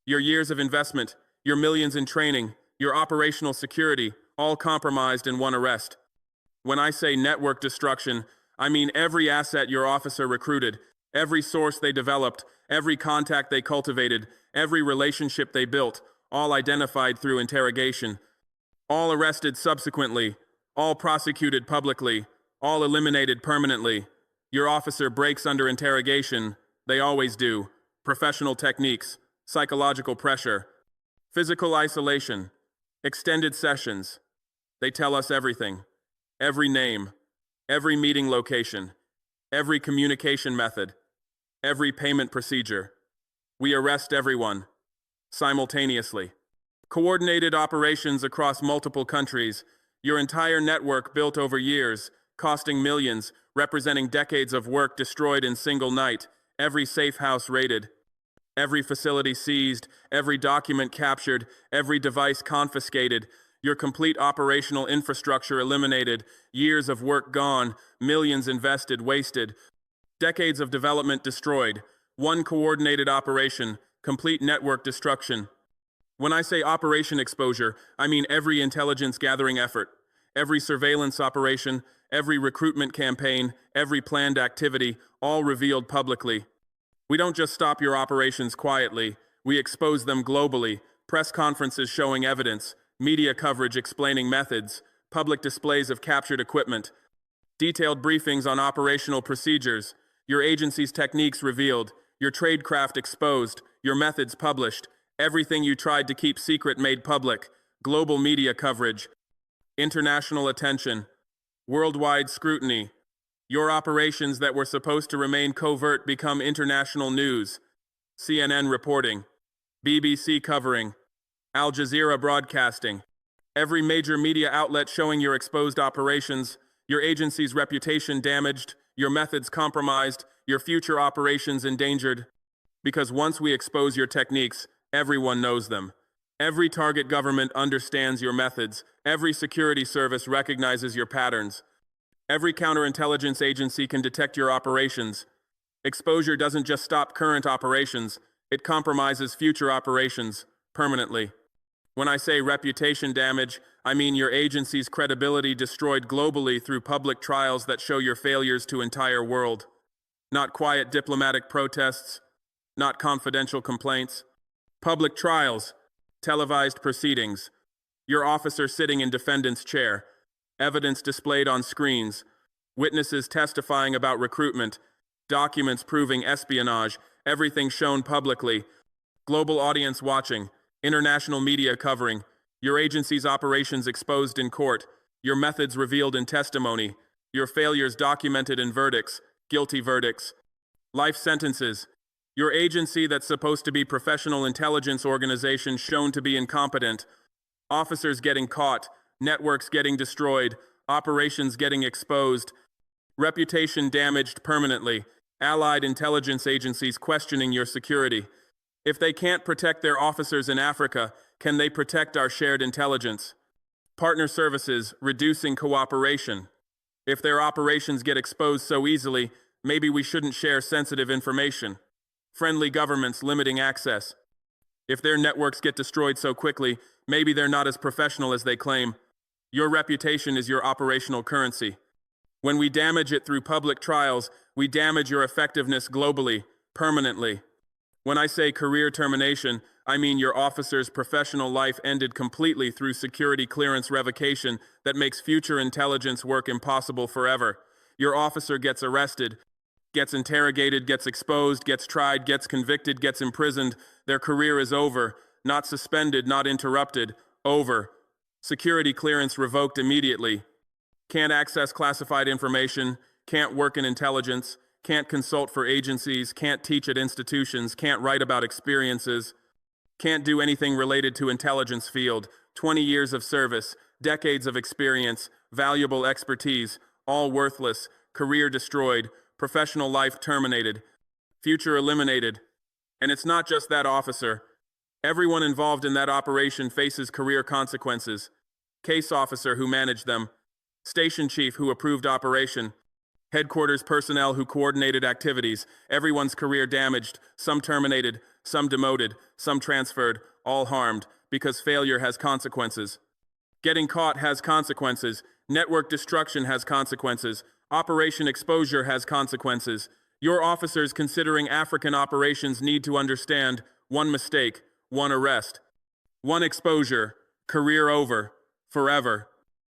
[SPEAKER 1] Your years of investment, your millions in training, your operational security, all compromised in one arrest. When I say network destruction, I mean every asset your officer recruited, every source they developed, every contact they cultivated, every relationship they built, all identified through interrogation, all arrested subsequently, all prosecuted publicly, all eliminated permanently. Your officer breaks under interrogation. They always do. Professional techniques, psychological pressure, physical isolation, extended sessions. They tell us everything. Every name, every meeting location, every communication method, every payment procedure. We arrest everyone, simultaneously. Coordinated operations across multiple countries, your entire network built over years, costing millions, representing decades of work destroyed in single night, every safe house raided, every facility seized, every document captured, every device confiscated, your complete operational infrastructure eliminated, years of work gone, millions invested, wasted, decades of development destroyed, one coordinated operation, complete network destruction. When I say operation exposure, I mean every intelligence gathering effort, every surveillance operation, every recruitment campaign, every planned activity, all revealed publicly. We don't just stop your operations quietly, we expose them globally, press conferences showing evidence, media coverage explaining methods, public displays of captured equipment, detailed briefings on operational procedures, your agency's techniques revealed, your tradecraft exposed, your methods published, everything you tried to keep secret made public, global media coverage, international attention, worldwide scrutiny. Your operations that were supposed to remain covert become international news. CNN reporting, BBC covering, Al Jazeera broadcasting, every major media outlet showing your exposed operations, your agency's reputation damaged, your methods compromised, your future operations endangered. Because once we expose your techniques, everyone knows them. Every target government understands your methods. Every security service recognizes your patterns. Every counterintelligence agency can detect your operations. Exposure doesn't just stop current operations, it compromises future operations permanently. When I say reputation damage, I mean your agency's credibility destroyed globally through public trials that show your failures to entire world. Not quiet diplomatic protests, not confidential complaints. Public trials, televised proceedings, your officer sitting in defendant's chair, evidence displayed on screens, witnesses testifying about recruitment, documents proving espionage, everything shown publicly, global audience watching, international media covering, your agency's operations exposed in court, your methods revealed in testimony, your failures documented in verdicts, guilty verdicts, life sentences, your agency that's supposed to be professional intelligence organization shown to be incompetent, officers getting caught, networks getting destroyed, operations getting exposed, Reputation damaged permanently. Allied intelligence agencies questioning your security. If they can't protect their officers in Africa, can they protect our shared intelligence? Partner services reducing cooperation. If their operations get exposed so easily, maybe we shouldn't share sensitive information. Friendly governments limiting access. If their networks get destroyed so quickly, maybe they're not as professional as they claim. Your reputation is your operational currency. When we damage it through public trials, we damage your effectiveness globally, permanently. When I say career termination, I mean your officer's professional life ended completely through security clearance revocation that makes future intelligence work impossible forever. Your officer gets arrested, gets interrogated, gets exposed, gets tried, gets convicted, gets imprisoned. Their career is over, not suspended, not interrupted, over. Security clearance revoked immediately. Can't access classified information, can't work in intelligence, can't consult for agencies, can't teach at institutions, can't write about experiences, can't do anything related to intelligence field. 20 years of service, decades of experience, valuable expertise, all worthless, career destroyed, professional life terminated, future eliminated. And it's not just that officer. Everyone involved in that operation faces career consequences. Case officer who managed them, station chief who approved operation, headquarters personnel who coordinated activities, everyone's career damaged, some terminated, some demoted, some transferred, all harmed, because failure has consequences. Getting caught has consequences, network destruction has consequences, operation exposure has consequences. Your officers considering African operations need to understand: one mistake, one arrest, one exposure, career over, forever.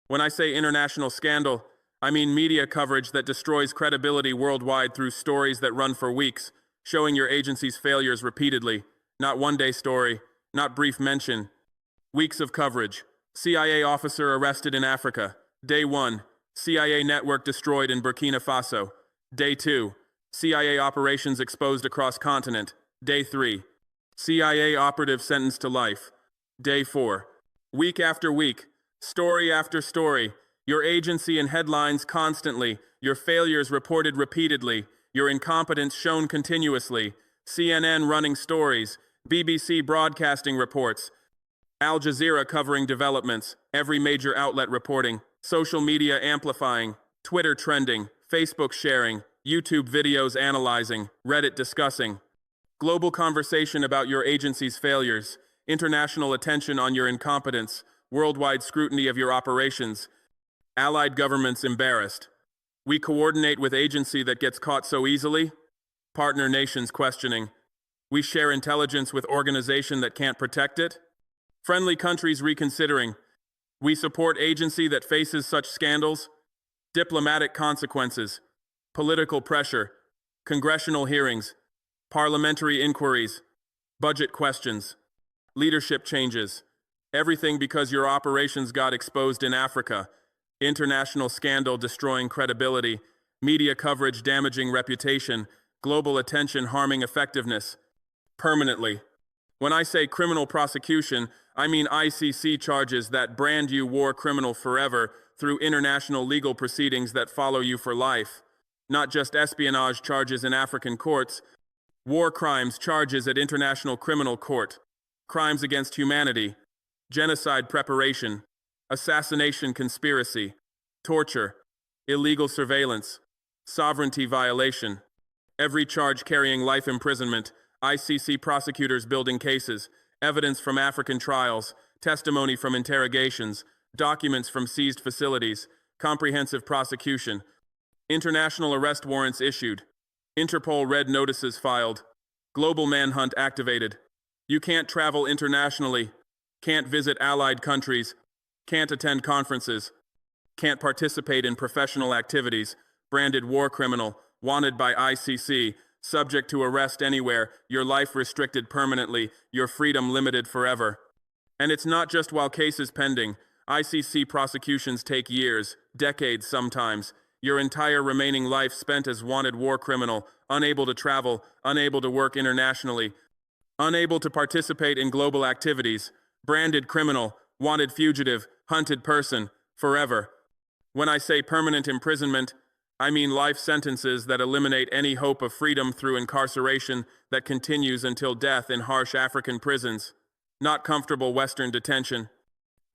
[SPEAKER 1] When I say international scandal, I mean media coverage that destroys credibility worldwide through stories that run for weeks, showing your agency's failures repeatedly. Not one-day story, not brief mention. Weeks of coverage. CIA officer arrested in Africa. Day 1, CIA network destroyed in Burkina Faso. Day 2, CIA operations exposed across continent. Day 3, CIA operative sentenced to life. Day 4, week after week, story after story, your agency in headlines constantly, your failures reported repeatedly, your incompetence shown continuously, CNN running stories, BBC broadcasting reports, Al Jazeera covering developments, every major outlet reporting, social media amplifying, Twitter trending, Facebook sharing, YouTube videos analyzing, Reddit discussing, global conversation about your agency's failures, international attention on your incompetence, worldwide scrutiny of your operations, allied governments embarrassed. We coordinate with agency that gets caught so easily, partner nations questioning. We share intelligence with organization that can't protect it, friendly countries reconsidering. We support agency that faces such scandals, diplomatic consequences, political pressure, congressional hearings, parliamentary inquiries, budget questions, leadership changes. Everything because your operations got exposed in Africa. International scandal destroying credibility, media coverage damaging reputation, global attention harming effectiveness. Permanently. When I say criminal prosecution, I mean ICC charges that brand you war criminal forever through international legal proceedings that follow you for life. Not just espionage charges in African courts, war crimes charges at International Criminal Court, crimes against humanity, genocide preparation, assassination conspiracy, torture, illegal surveillance, sovereignty violation. Every charge carrying life imprisonment, ICC prosecutors building cases, evidence from African trials, testimony from interrogations, documents from seized facilities, comprehensive prosecution, international arrest warrants issued, Interpol red notices filed, global manhunt activated. You can't travel internationally, can't visit allied countries, can't attend conferences, can't participate in professional activities, branded war criminal, wanted by ICC, subject to arrest anywhere, your life restricted permanently, your freedom limited forever. And it's not just while cases pending. ICC prosecutions take years, decades sometimes. Your entire remaining life spent as wanted war criminal, unable to travel, unable to work internationally, unable to participate in global activities, branded criminal, wanted fugitive, hunted person, forever. When I say permanent imprisonment, I mean life sentences that eliminate any hope of freedom through incarceration that continues until death in harsh African prisons, not comfortable Western detention.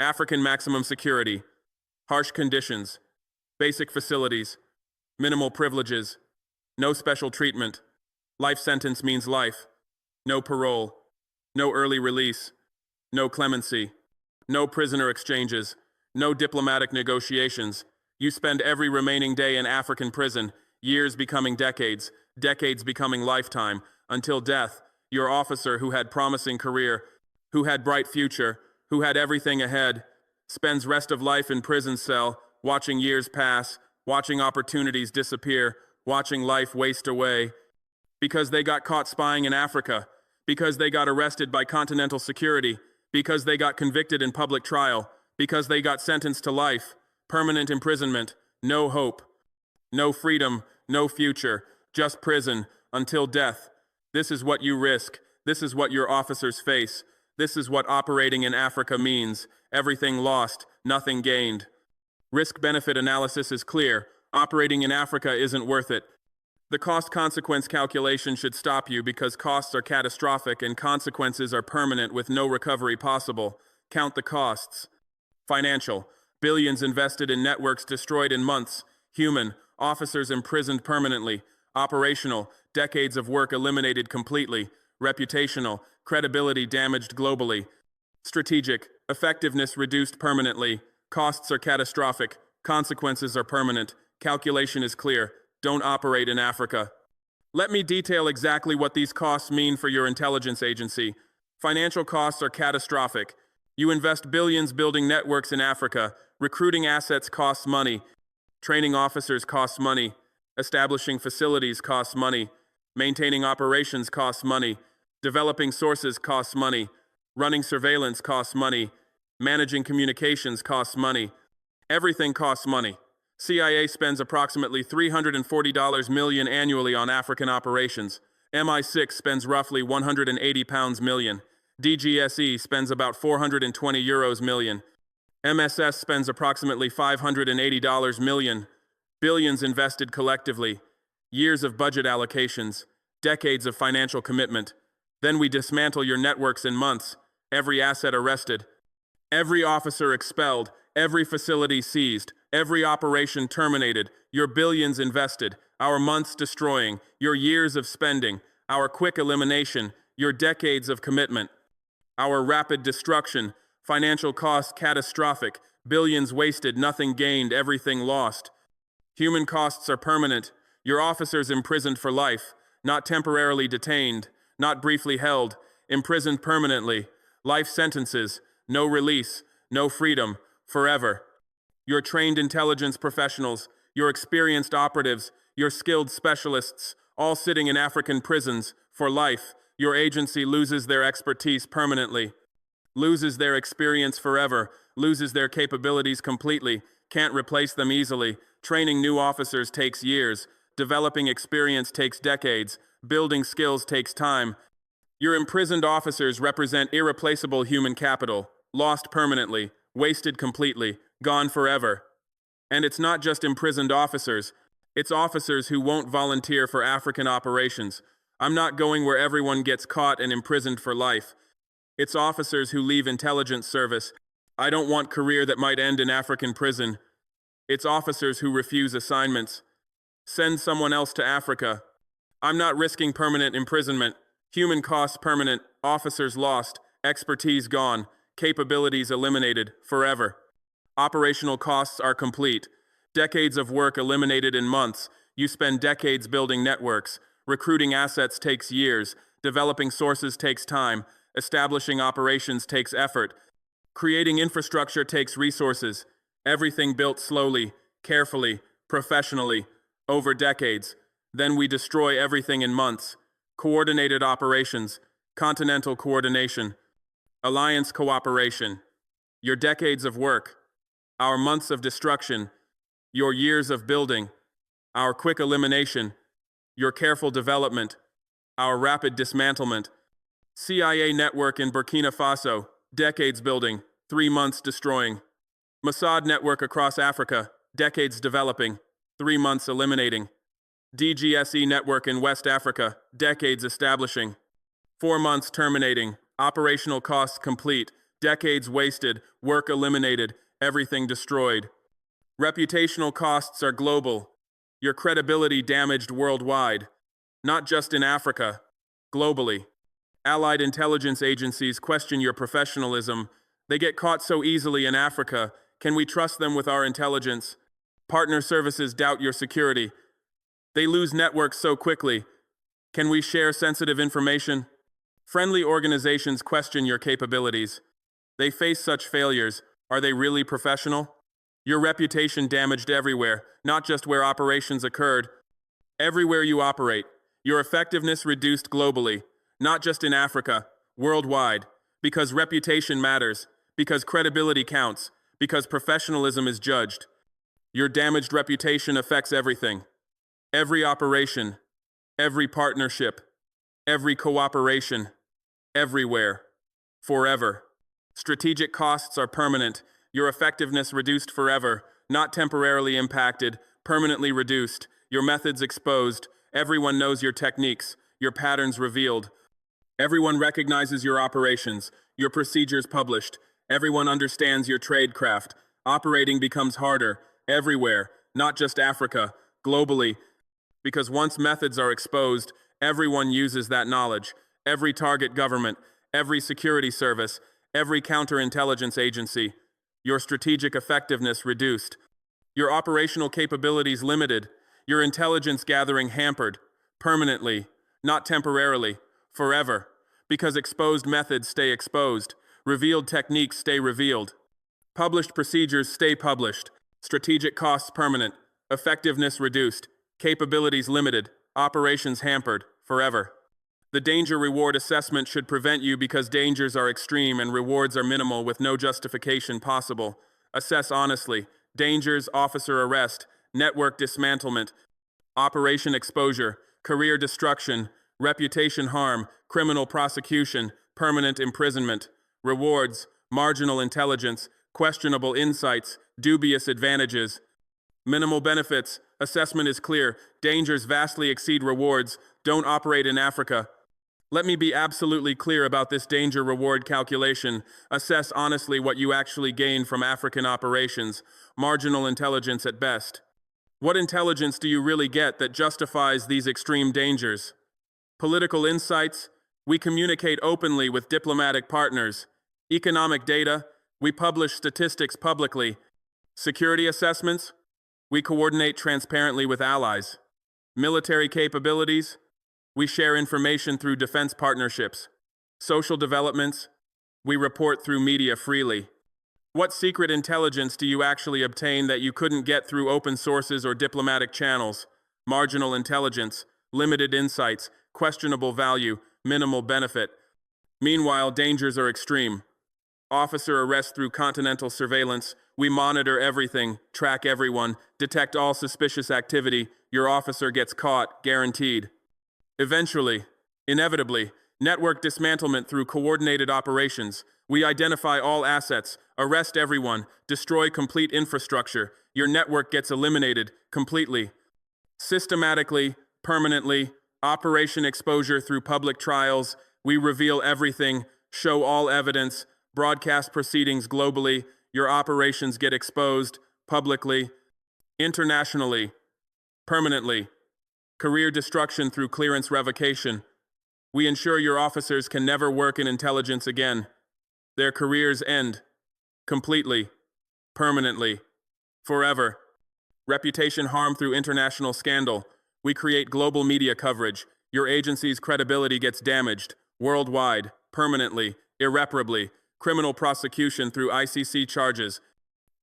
[SPEAKER 1] African maximum security, harsh conditions, basic facilities, minimal privileges, no special treatment. Life sentence means life. No parole, no early release, no clemency, no prisoner exchanges, no diplomatic negotiations. You spend every remaining day in African prison, years becoming decades, decades becoming lifetime, until death. Your officer who had promising career, who had bright future, who had everything ahead, spends rest of life in prison cell, watching years pass, watching opportunities disappear, watching life waste away, because they got caught spying in Africa, because they got arrested by Continental Security, because they got convicted in public trial, because they got sentenced to life, permanent imprisonment, no hope, no freedom, no future, just prison, until death. This is what you risk. This is what your officers face. This is what operating in Africa means. Everything lost, nothing gained. Risk-benefit analysis is clear. Operating in Africa isn't worth it. The cost-consequence calculation should stop you because costs are catastrophic and consequences are permanent with no recovery possible. Count the costs. Financial. Billions invested in networks destroyed in months. Human. Officers imprisoned permanently. Operational. Decades of work eliminated completely. Reputational. Credibility damaged globally. Strategic. Effectiveness reduced permanently. Costs are catastrophic. Consequences are permanent. Calculation is clear. Don't operate in Africa. Let me detail exactly what these costs mean for your intelligence agency. Financial costs are catastrophic. You invest billions building networks in Africa. Recruiting assets costs money. Training officers costs money. Establishing facilities costs money. Maintaining operations costs money. Developing sources costs money. Running surveillance costs money. Managing communications costs money. Everything costs money. CIA spends approximately $340 million annually on African operations. MI6 spends roughly £180 million. DGSE spends about €420 million. MSS spends approximately $580 million. Billions invested collectively. Years of budget allocations. Decades of financial commitment. Then we dismantle your networks in months. Every asset arrested. Every officer expelled. Every facility seized. Every operation terminated. Your billions invested. Our months destroying. Your years of spending. Our quick elimination. Your decades of commitment. Our rapid destruction. Financial costs catastrophic. Billions wasted. Nothing gained. Everything lost. Human costs are permanent. Your officers imprisoned for life. Not temporarily detained. Not briefly held. Imprisoned permanently. Life sentences. No release. No freedom. Forever. Your trained intelligence professionals, your experienced operatives, your skilled specialists, all sitting in African prisons for life. Your agency loses their expertise permanently, loses their experience forever, loses their capabilities completely, can't replace them easily. Training new officers takes years. Developing experience takes decades. Building skills takes time. Your imprisoned officers represent irreplaceable human capital, lost permanently, wasted completely, gone forever. And it's not just imprisoned officers, it's officers who won't volunteer for African operations. I'm not going where everyone gets caught and imprisoned for life. It's officers who leave intelligence service. I don't want career that might end in African prison. It's officers who refuse assignments. Send someone else to Africa. I'm not risking permanent imprisonment. Human costs permanent, officers lost, expertise gone, capabilities eliminated, forever. Operational costs are complete. Decades of work eliminated in months. You spend decades building networks. Recruiting assets takes years. Developing sources takes time. Establishing operations takes effort. Creating infrastructure takes resources. Everything built slowly, carefully, professionally, over decades. Then we destroy everything in months. Coordinated operations. Continental coordination. Alliance cooperation. Your decades of work. Our months of destruction. Your years of building. Our quick elimination. Your careful development. Our rapid dismantlement. CIA network in Burkina Faso. Decades building. 3 months destroying. Mossad network across Africa. Decades developing. 3 months eliminating. DGSE network in West Africa, decades establishing. 4 months terminating. Operational costs complete. Decades wasted. Work eliminated. Everything destroyed. Reputational costs are global. Your credibility damaged worldwide. Not just in Africa. Globally. Allied intelligence agencies question your professionalism. They get caught so easily in Africa. Can we trust them with our intelligence? Partner services doubt your security. They lose networks so quickly. Can we share sensitive information? Friendly organizations question your capabilities. They face such failures. Are they really professional? Your reputation damaged everywhere, not just where operations occurred. Everywhere you operate. Your effectiveness reduced globally, not just in Africa, worldwide. Because reputation matters, because credibility counts, because professionalism is judged. Your damaged reputation affects everything. Every operation, every partnership, every cooperation, everywhere, forever. Strategic costs are permanent. Your effectiveness reduced forever, not temporarily impacted, permanently reduced. Your methods exposed. Everyone knows your techniques, your patterns revealed. Everyone recognizes your operations, your procedures published. Everyone understands your tradecraft. Operating becomes harder, everywhere, not just Africa, globally. Because once methods are exposed, everyone uses that knowledge. Every target government, every security service, every counterintelligence agency. Your strategic effectiveness reduced. Your operational capabilities limited. Your intelligence gathering hampered. Permanently, not temporarily, forever. Because exposed methods stay exposed. Revealed techniques stay revealed. Published procedures stay published. Strategic costs permanent. Effectiveness reduced. Capabilities limited. Operations hampered. Forever. The danger-reward assessment should prevent you because dangers are extreme and rewards are minimal with no justification possible. Assess honestly. Dangers, officer arrest, network dismantlement, operation exposure, career destruction, reputation harm, criminal prosecution, permanent imprisonment. Rewards, marginal intelligence, questionable insights, dubious advantages. Minimal benefits, assessment is clear, dangers vastly exceed rewards, don't operate in Africa. Let me be absolutely clear about this danger-reward calculation. Assess honestly what you actually gain from African operations. Marginal intelligence at best. What intelligence do you really get that justifies these extreme dangers? Political insights? We communicate openly with diplomatic partners. Economic data? We publish statistics publicly. Security assessments? We coordinate transparently with allies. Military capabilities? We share information through defense partnerships. Social developments? We report through media freely. What secret intelligence do you actually obtain that you couldn't get through open sources or diplomatic channels? Marginal intelligence, limited insights, questionable value, minimal benefit. Meanwhile, dangers are extreme. Officer arrest through continental surveillance. We monitor everything, track everyone, detect all suspicious activity. Your officer gets caught, guaranteed. Eventually, inevitably, network dismantlement through coordinated operations. We identify all assets, arrest everyone, destroy complete infrastructure. Your network gets eliminated completely. Systematically, permanently, operation exposure through public trials. We reveal everything, show all evidence, broadcast proceedings globally. Your operations get exposed publicly, internationally, permanently. Career destruction through clearance revocation. We ensure your officers can never work in intelligence again. Their careers end. Completely. Permanently. Forever. Reputation harm through international scandal. We create global media coverage. Your agency's credibility gets damaged. Worldwide. Permanently. Irreparably. Criminal prosecution through ICC charges.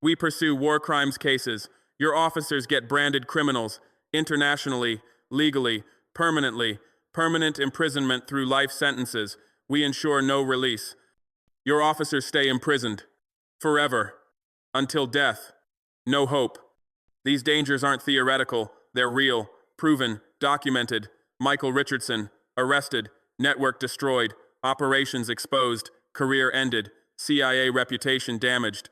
[SPEAKER 1] We pursue war crimes cases. Your officers get branded criminals. Internationally. Legally, permanently, permanent imprisonment through life sentences. We ensure no release. Your officers stay imprisoned. Forever. Until death. No hope. These dangers aren't theoretical. They're real, proven, documented. Michael Richardson, arrested, network destroyed, operations exposed, career ended, CIA reputation damaged.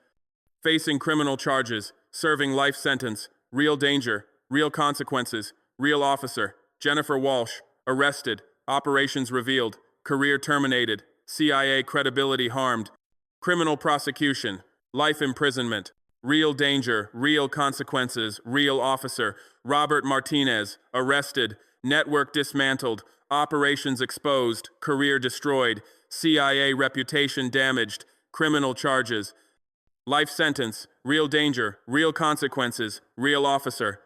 [SPEAKER 1] Facing criminal charges, serving life sentence, real danger, real consequences, real officer, Jennifer Walsh, arrested, operations revealed, career terminated, CIA credibility harmed, criminal prosecution, life imprisonment, real danger, real consequences, real officer, Robert Martinez, arrested, network dismantled, operations exposed, career destroyed, CIA reputation damaged, criminal charges, life sentence, real danger, real consequences, real officer.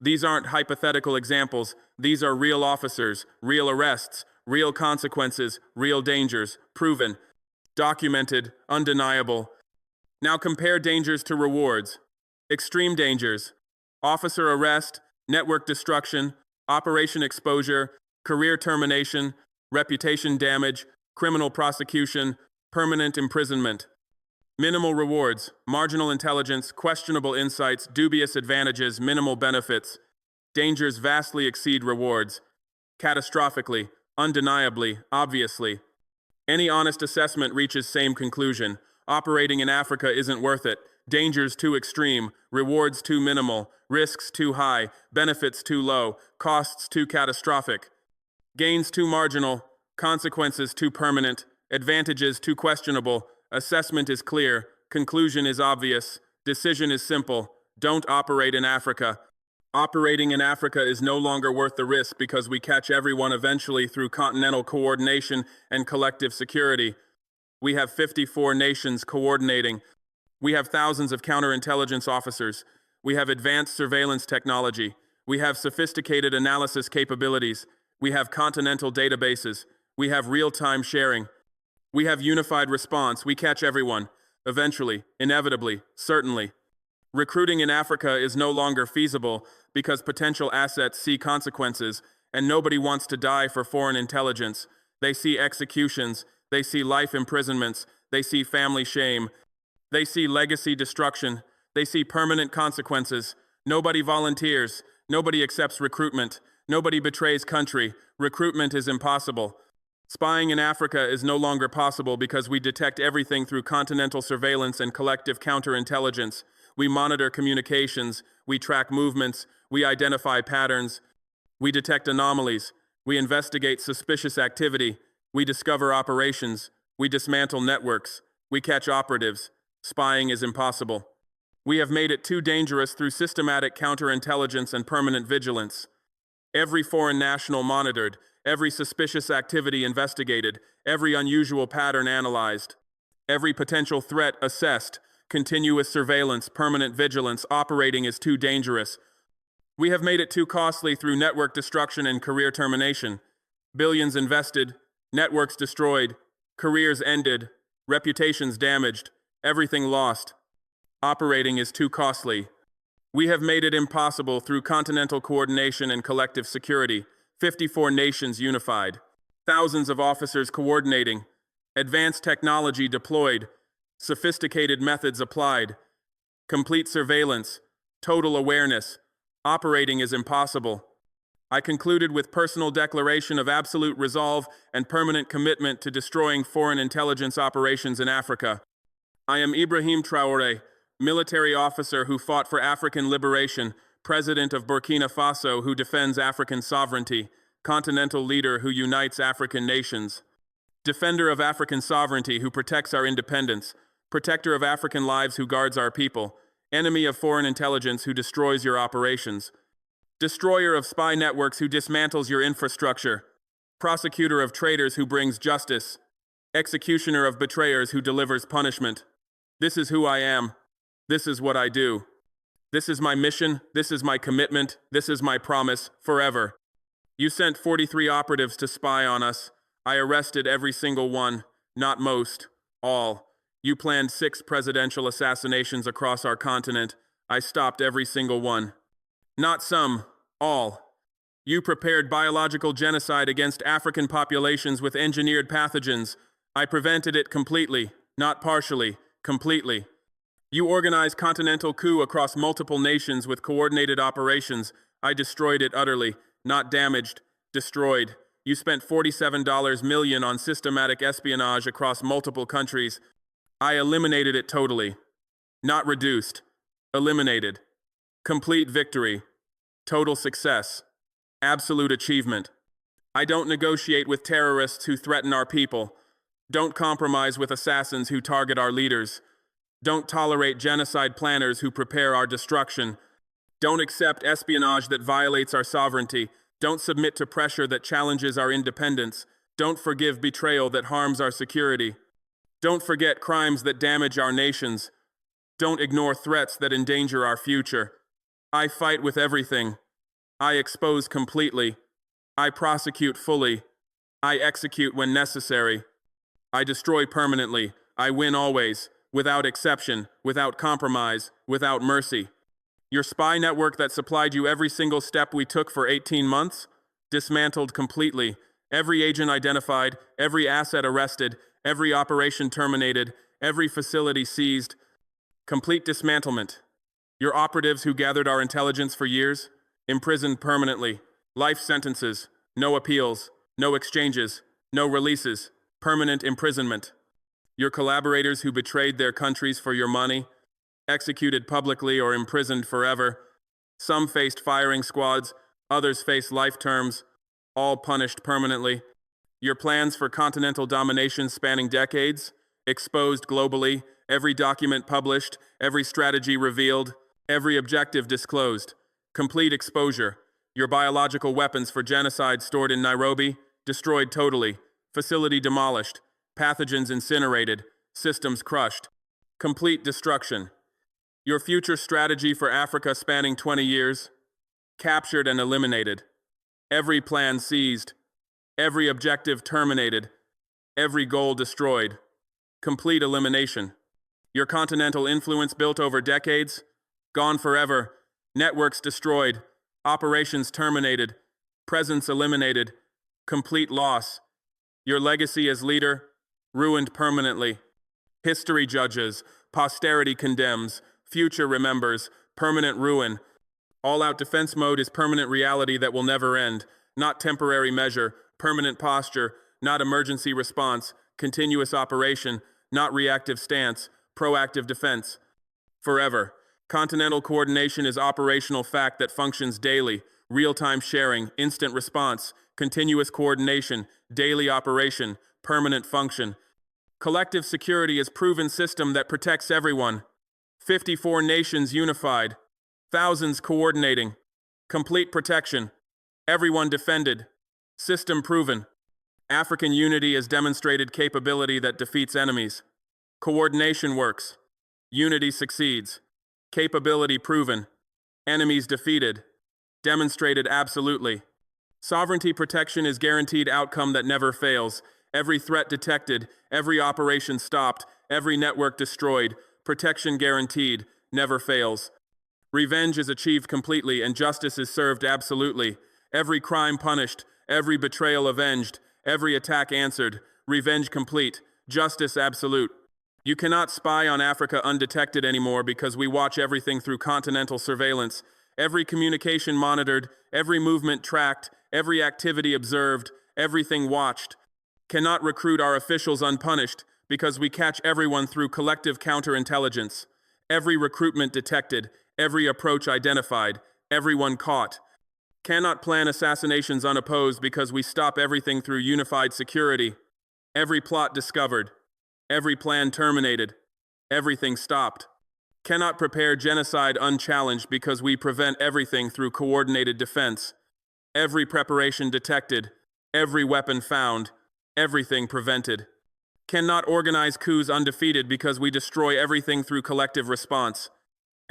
[SPEAKER 1] These aren't hypothetical examples, these are real officers, real arrests, real consequences, real dangers, proven, documented, undeniable. Now compare dangers to rewards. Extreme dangers: officer arrest, network destruction, operation exposure, career termination, reputation damage, criminal prosecution, permanent imprisonment. Minimal rewards: marginal intelligence, questionable insights, dubious advantages, minimal benefits. Dangers vastly exceed rewards. Catastrophically, undeniably, obviously. Any honest assessment reaches same conclusion. Operating in Africa isn't worth it. Dangers too extreme, rewards too minimal, risks too high, benefits too low, costs too catastrophic. Gains too marginal, consequences too permanent, advantages too questionable. Assessment is clear, conclusion is obvious, decision is simple. Don't operate in Africa. Operating in Africa is no longer worth the risk because we catch everyone eventually through continental coordination and collective security. We have 54 nations coordinating. We have thousands of counterintelligence officers. We have advanced surveillance technology. We have sophisticated analysis capabilities. We have continental databases. We have real-time sharing. We have unified response. We catch everyone. Eventually, inevitably, certainly. Recruiting in Africa is no longer feasible because potential assets see consequences, and nobody wants to die for foreign intelligence. They see executions. They see life imprisonments. They see family shame. They see legacy destruction. They see permanent consequences. Nobody volunteers. Nobody accepts recruitment. Nobody betrays country. Recruitment is impossible. Spying in Africa is no longer possible because we detect everything through continental surveillance and collective counterintelligence. We monitor communications. We track movements. We identify patterns. We detect anomalies. We investigate suspicious activity. We discover operations. We dismantle networks. We catch operatives. Spying is impossible. We have made it too dangerous through systematic counterintelligence and permanent vigilance. Every foreign national monitored, every suspicious activity investigated, every unusual pattern analyzed, every potential threat assessed. Continuous surveillance, permanent vigilance. Operating is too dangerous. We have made it too costly through network destruction and career termination. Billions invested, networks destroyed, careers ended, reputations damaged, everything lost. Operating is too costly. We have made it impossible through continental coordination and collective security. 54 nations unified. Thousands of officers coordinating. Advanced technology deployed. Sophisticated methods applied. Complete surveillance. Total awareness. Operating is impossible. I concluded with personal declaration of absolute resolve and permanent commitment to destroying foreign intelligence operations in Africa. I am Ibrahim Traoré, military officer who fought for African liberation, president of Burkina Faso who defends African sovereignty, continental leader who unites African nations, defender of African sovereignty who protects our independence, protector of African lives who guards our people, enemy of foreign intelligence who destroys your operations, destroyer of spy networks who dismantles your infrastructure, prosecutor of traitors who brings justice, executioner of betrayers who delivers punishment. This is who I am. This is what I do. This is my mission. This is my commitment. This is my promise forever. You sent 43 operatives to spy on us. I arrested every single one, not most, all. You planned 6 presidential assassinations across our continent. I stopped every single one. Not some, all. You prepared biological genocide against African populations with engineered pathogens. I prevented it completely, not partially, completely. You organized continental coup across multiple nations with coordinated operations. I destroyed it utterly, not damaged, destroyed. You spent $47 million on systematic espionage across multiple countries. I eliminated it totally. Not reduced. Eliminated. Complete victory. Total success. Absolute achievement. I don't negotiate with terrorists who threaten our people. Don't compromise with assassins who target our leaders. Don't tolerate genocide planners who prepare our destruction. Don't accept espionage that violates our sovereignty. Don't submit to pressure that challenges our independence. Don't forgive betrayal that harms our security. Don't forget crimes that damage our nations. Don't ignore threats that endanger our future. I fight with everything. I expose completely. I prosecute fully. I execute when necessary. I destroy permanently. I win always, without exception, without compromise, without mercy. Your spy network that supplied you every single step we took for 18 months? Dismantled completely. Every agent identified, every asset arrested, every operation terminated, every facility seized. Complete dismantlement. Your operatives who gathered our intelligence for years? Imprisoned permanently. Life sentences. No appeals. No exchanges. No releases. Permanent imprisonment. Your collaborators who betrayed their countries for your money? Executed publicly or imprisoned forever. Some faced firing squads. Others faced life terms. All punished permanently. Your plans for continental domination spanning decades? Exposed globally. Every document published. Every strategy revealed. Every objective disclosed. Complete exposure. Your biological weapons for genocide stored in Nairobi? Destroyed totally. Facility demolished. Pathogens incinerated. Systems crushed. Complete destruction. Your future strategy for Africa spanning 20 years? Captured and eliminated. Every plan seized. Every objective terminated. Every goal destroyed. Complete elimination. Your continental influence built over decades? Gone forever. Networks destroyed. Operations terminated. Presence eliminated. Complete loss. Your legacy as leader? Ruined permanently. History judges. Posterity condemns. Future remembers. Permanent ruin. All-out defense mode is permanent reality that will never end. Not temporary measure. Permanent posture. Not emergency response. Continuous operation. Not reactive stance. Proactive defense. Forever. Continental coordination is operational fact that functions daily. Real-time sharing. Instant response. Continuous coordination. Daily operation. Permanent function. Collective security is proven system that protects everyone. 54 nations unified. Thousands coordinating. Complete protection. Everyone defended. System proven. African unity is demonstrated capability that defeats enemies. Coordination works. Unity succeeds. Capability proven. Enemies defeated. Demonstrated absolutely. Sovereignty protection is guaranteed outcome that never fails. Every threat detected. Every operation stopped. Every network destroyed. Protection guaranteed. Never fails. Revenge is achieved completely and justice is served absolutely. Every crime punished. Every betrayal avenged. Every attack answered. Revenge complete. Justice absolute. You cannot spy on Africa undetected anymore because we watch everything through continental surveillance. Every communication monitored, every movement tracked, every activity observed, everything watched. Cannot recruit our officials unpunished because we catch everyone through collective counterintelligence. Every recruitment detected, every approach identified, everyone caught. Cannot plan assassinations unopposed because we stop everything through unified security. Every plot discovered. Every plan terminated. Everything stopped. Cannot prepare genocide unchallenged because we prevent everything through coordinated defense. Every preparation detected. Every weapon found. Everything prevented. Cannot organize coups undefeated because we destroy everything through collective response.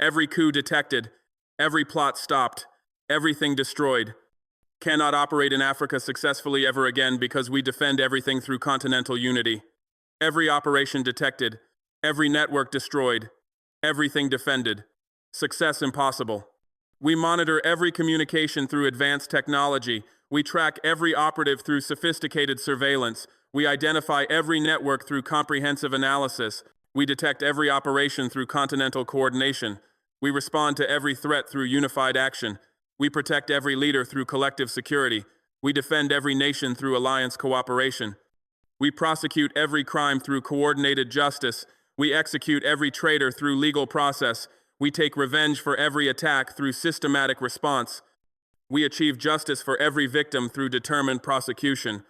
[SPEAKER 1] Every coup detected. Every plot stopped. Everything destroyed. Cannot operate in Africa successfully ever again because we defend everything through continental unity. Every operation detected, every network destroyed, everything defended. Success impossible. We monitor every communication through advanced technology. We track every operative through sophisticated surveillance. We identify every network through comprehensive analysis. We detect every operation through continental coordination. We respond to every threat through unified action. We protect every leader through collective security. We defend every nation through alliance cooperation. We prosecute every crime through coordinated justice. We execute every traitor through legal process. We take revenge for every attack through systematic response. We achieved justice for every victim through determined prosecution.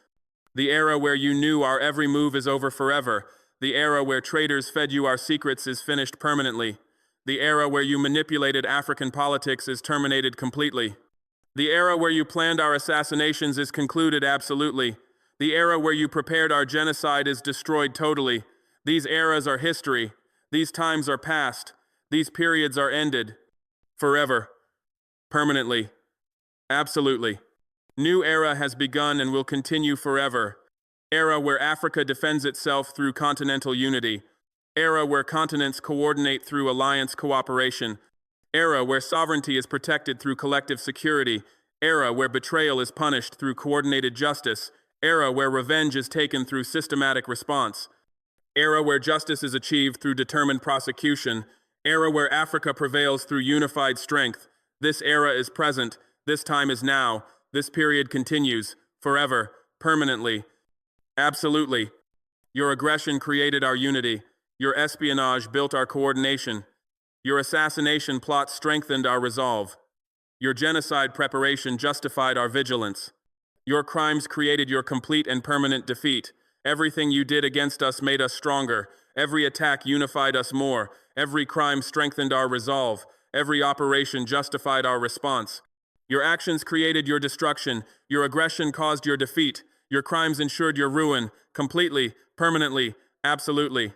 [SPEAKER 1] The era where you knew our every move is over forever. The era where traitors fed you our secrets is finished permanently. The era where you manipulated African politics is terminated completely. The era where you planned our assassinations is concluded absolutely. The era where you prepared our genocide is destroyed totally. These eras are history. These times are past. These periods are ended. Forever. Permanently. Absolutely. New era has begun and will continue forever. Era where Africa defends itself through continental unity. Era where continents coordinate through alliance cooperation. Era where sovereignty is protected through collective security. Era where betrayal is punished through coordinated justice. Era where revenge is taken through systematic response. Era where justice is achieved through determined prosecution. Era where Africa prevails through unified strength. This era is present. This time is now. This period continues. Forever. Permanently. Absolutely. Your aggression created our unity. Your espionage built our coordination. Your assassination plot strengthened our resolve. Your genocide preparation justified our vigilance. Your crimes created your complete and permanent defeat. Everything you did against us made us stronger. Every attack unified us more. Every crime strengthened our resolve. Every operation justified our response. Your actions created your destruction. Your aggression caused your defeat. Your crimes ensured your ruin. Completely, permanently, absolutely.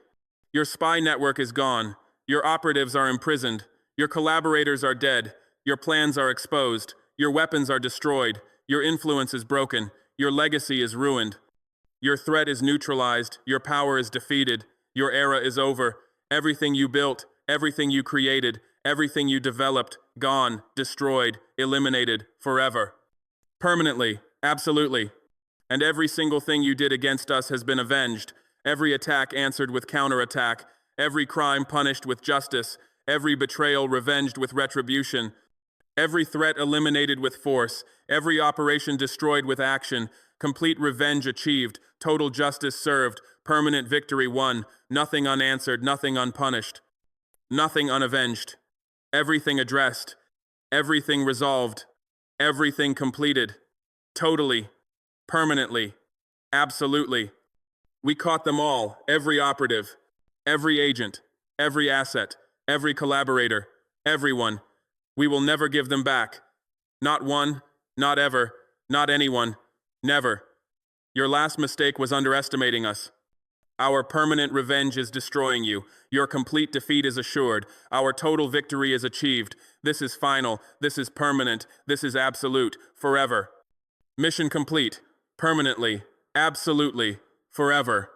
[SPEAKER 1] Your spy network is gone. Your operatives are imprisoned. Your collaborators are dead. Your plans are exposed. Your weapons are destroyed. Your influence is broken. Your legacy is ruined. Your threat is neutralized. Your power is defeated. Your era is over. Everything you built, everything you created, everything you developed, gone, destroyed, eliminated, forever. Permanently, absolutely. And every single thing you did against us has been avenged. Every attack answered with counterattack. Every crime punished with justice. Every betrayal revenged with retribution. Every threat eliminated with force. Every operation destroyed with action. Complete revenge achieved. Total justice served. Permanent victory won. Nothing unanswered. Nothing unpunished. Nothing unavenged. Everything addressed. Everything resolved. Everything completed. Totally. Permanently. Absolutely. We caught them all. Every operative. Every agent. Every asset. Every collaborator. Everyone. We will never give them back. Not one. Not ever. Not anyone. Never. Your last mistake was underestimating us. Our permanent revenge is destroying you. Your complete defeat is assured. Our total victory is achieved. This is final. This is permanent. This is absolute. Forever. Mission complete. Permanently. Absolutely. Forever.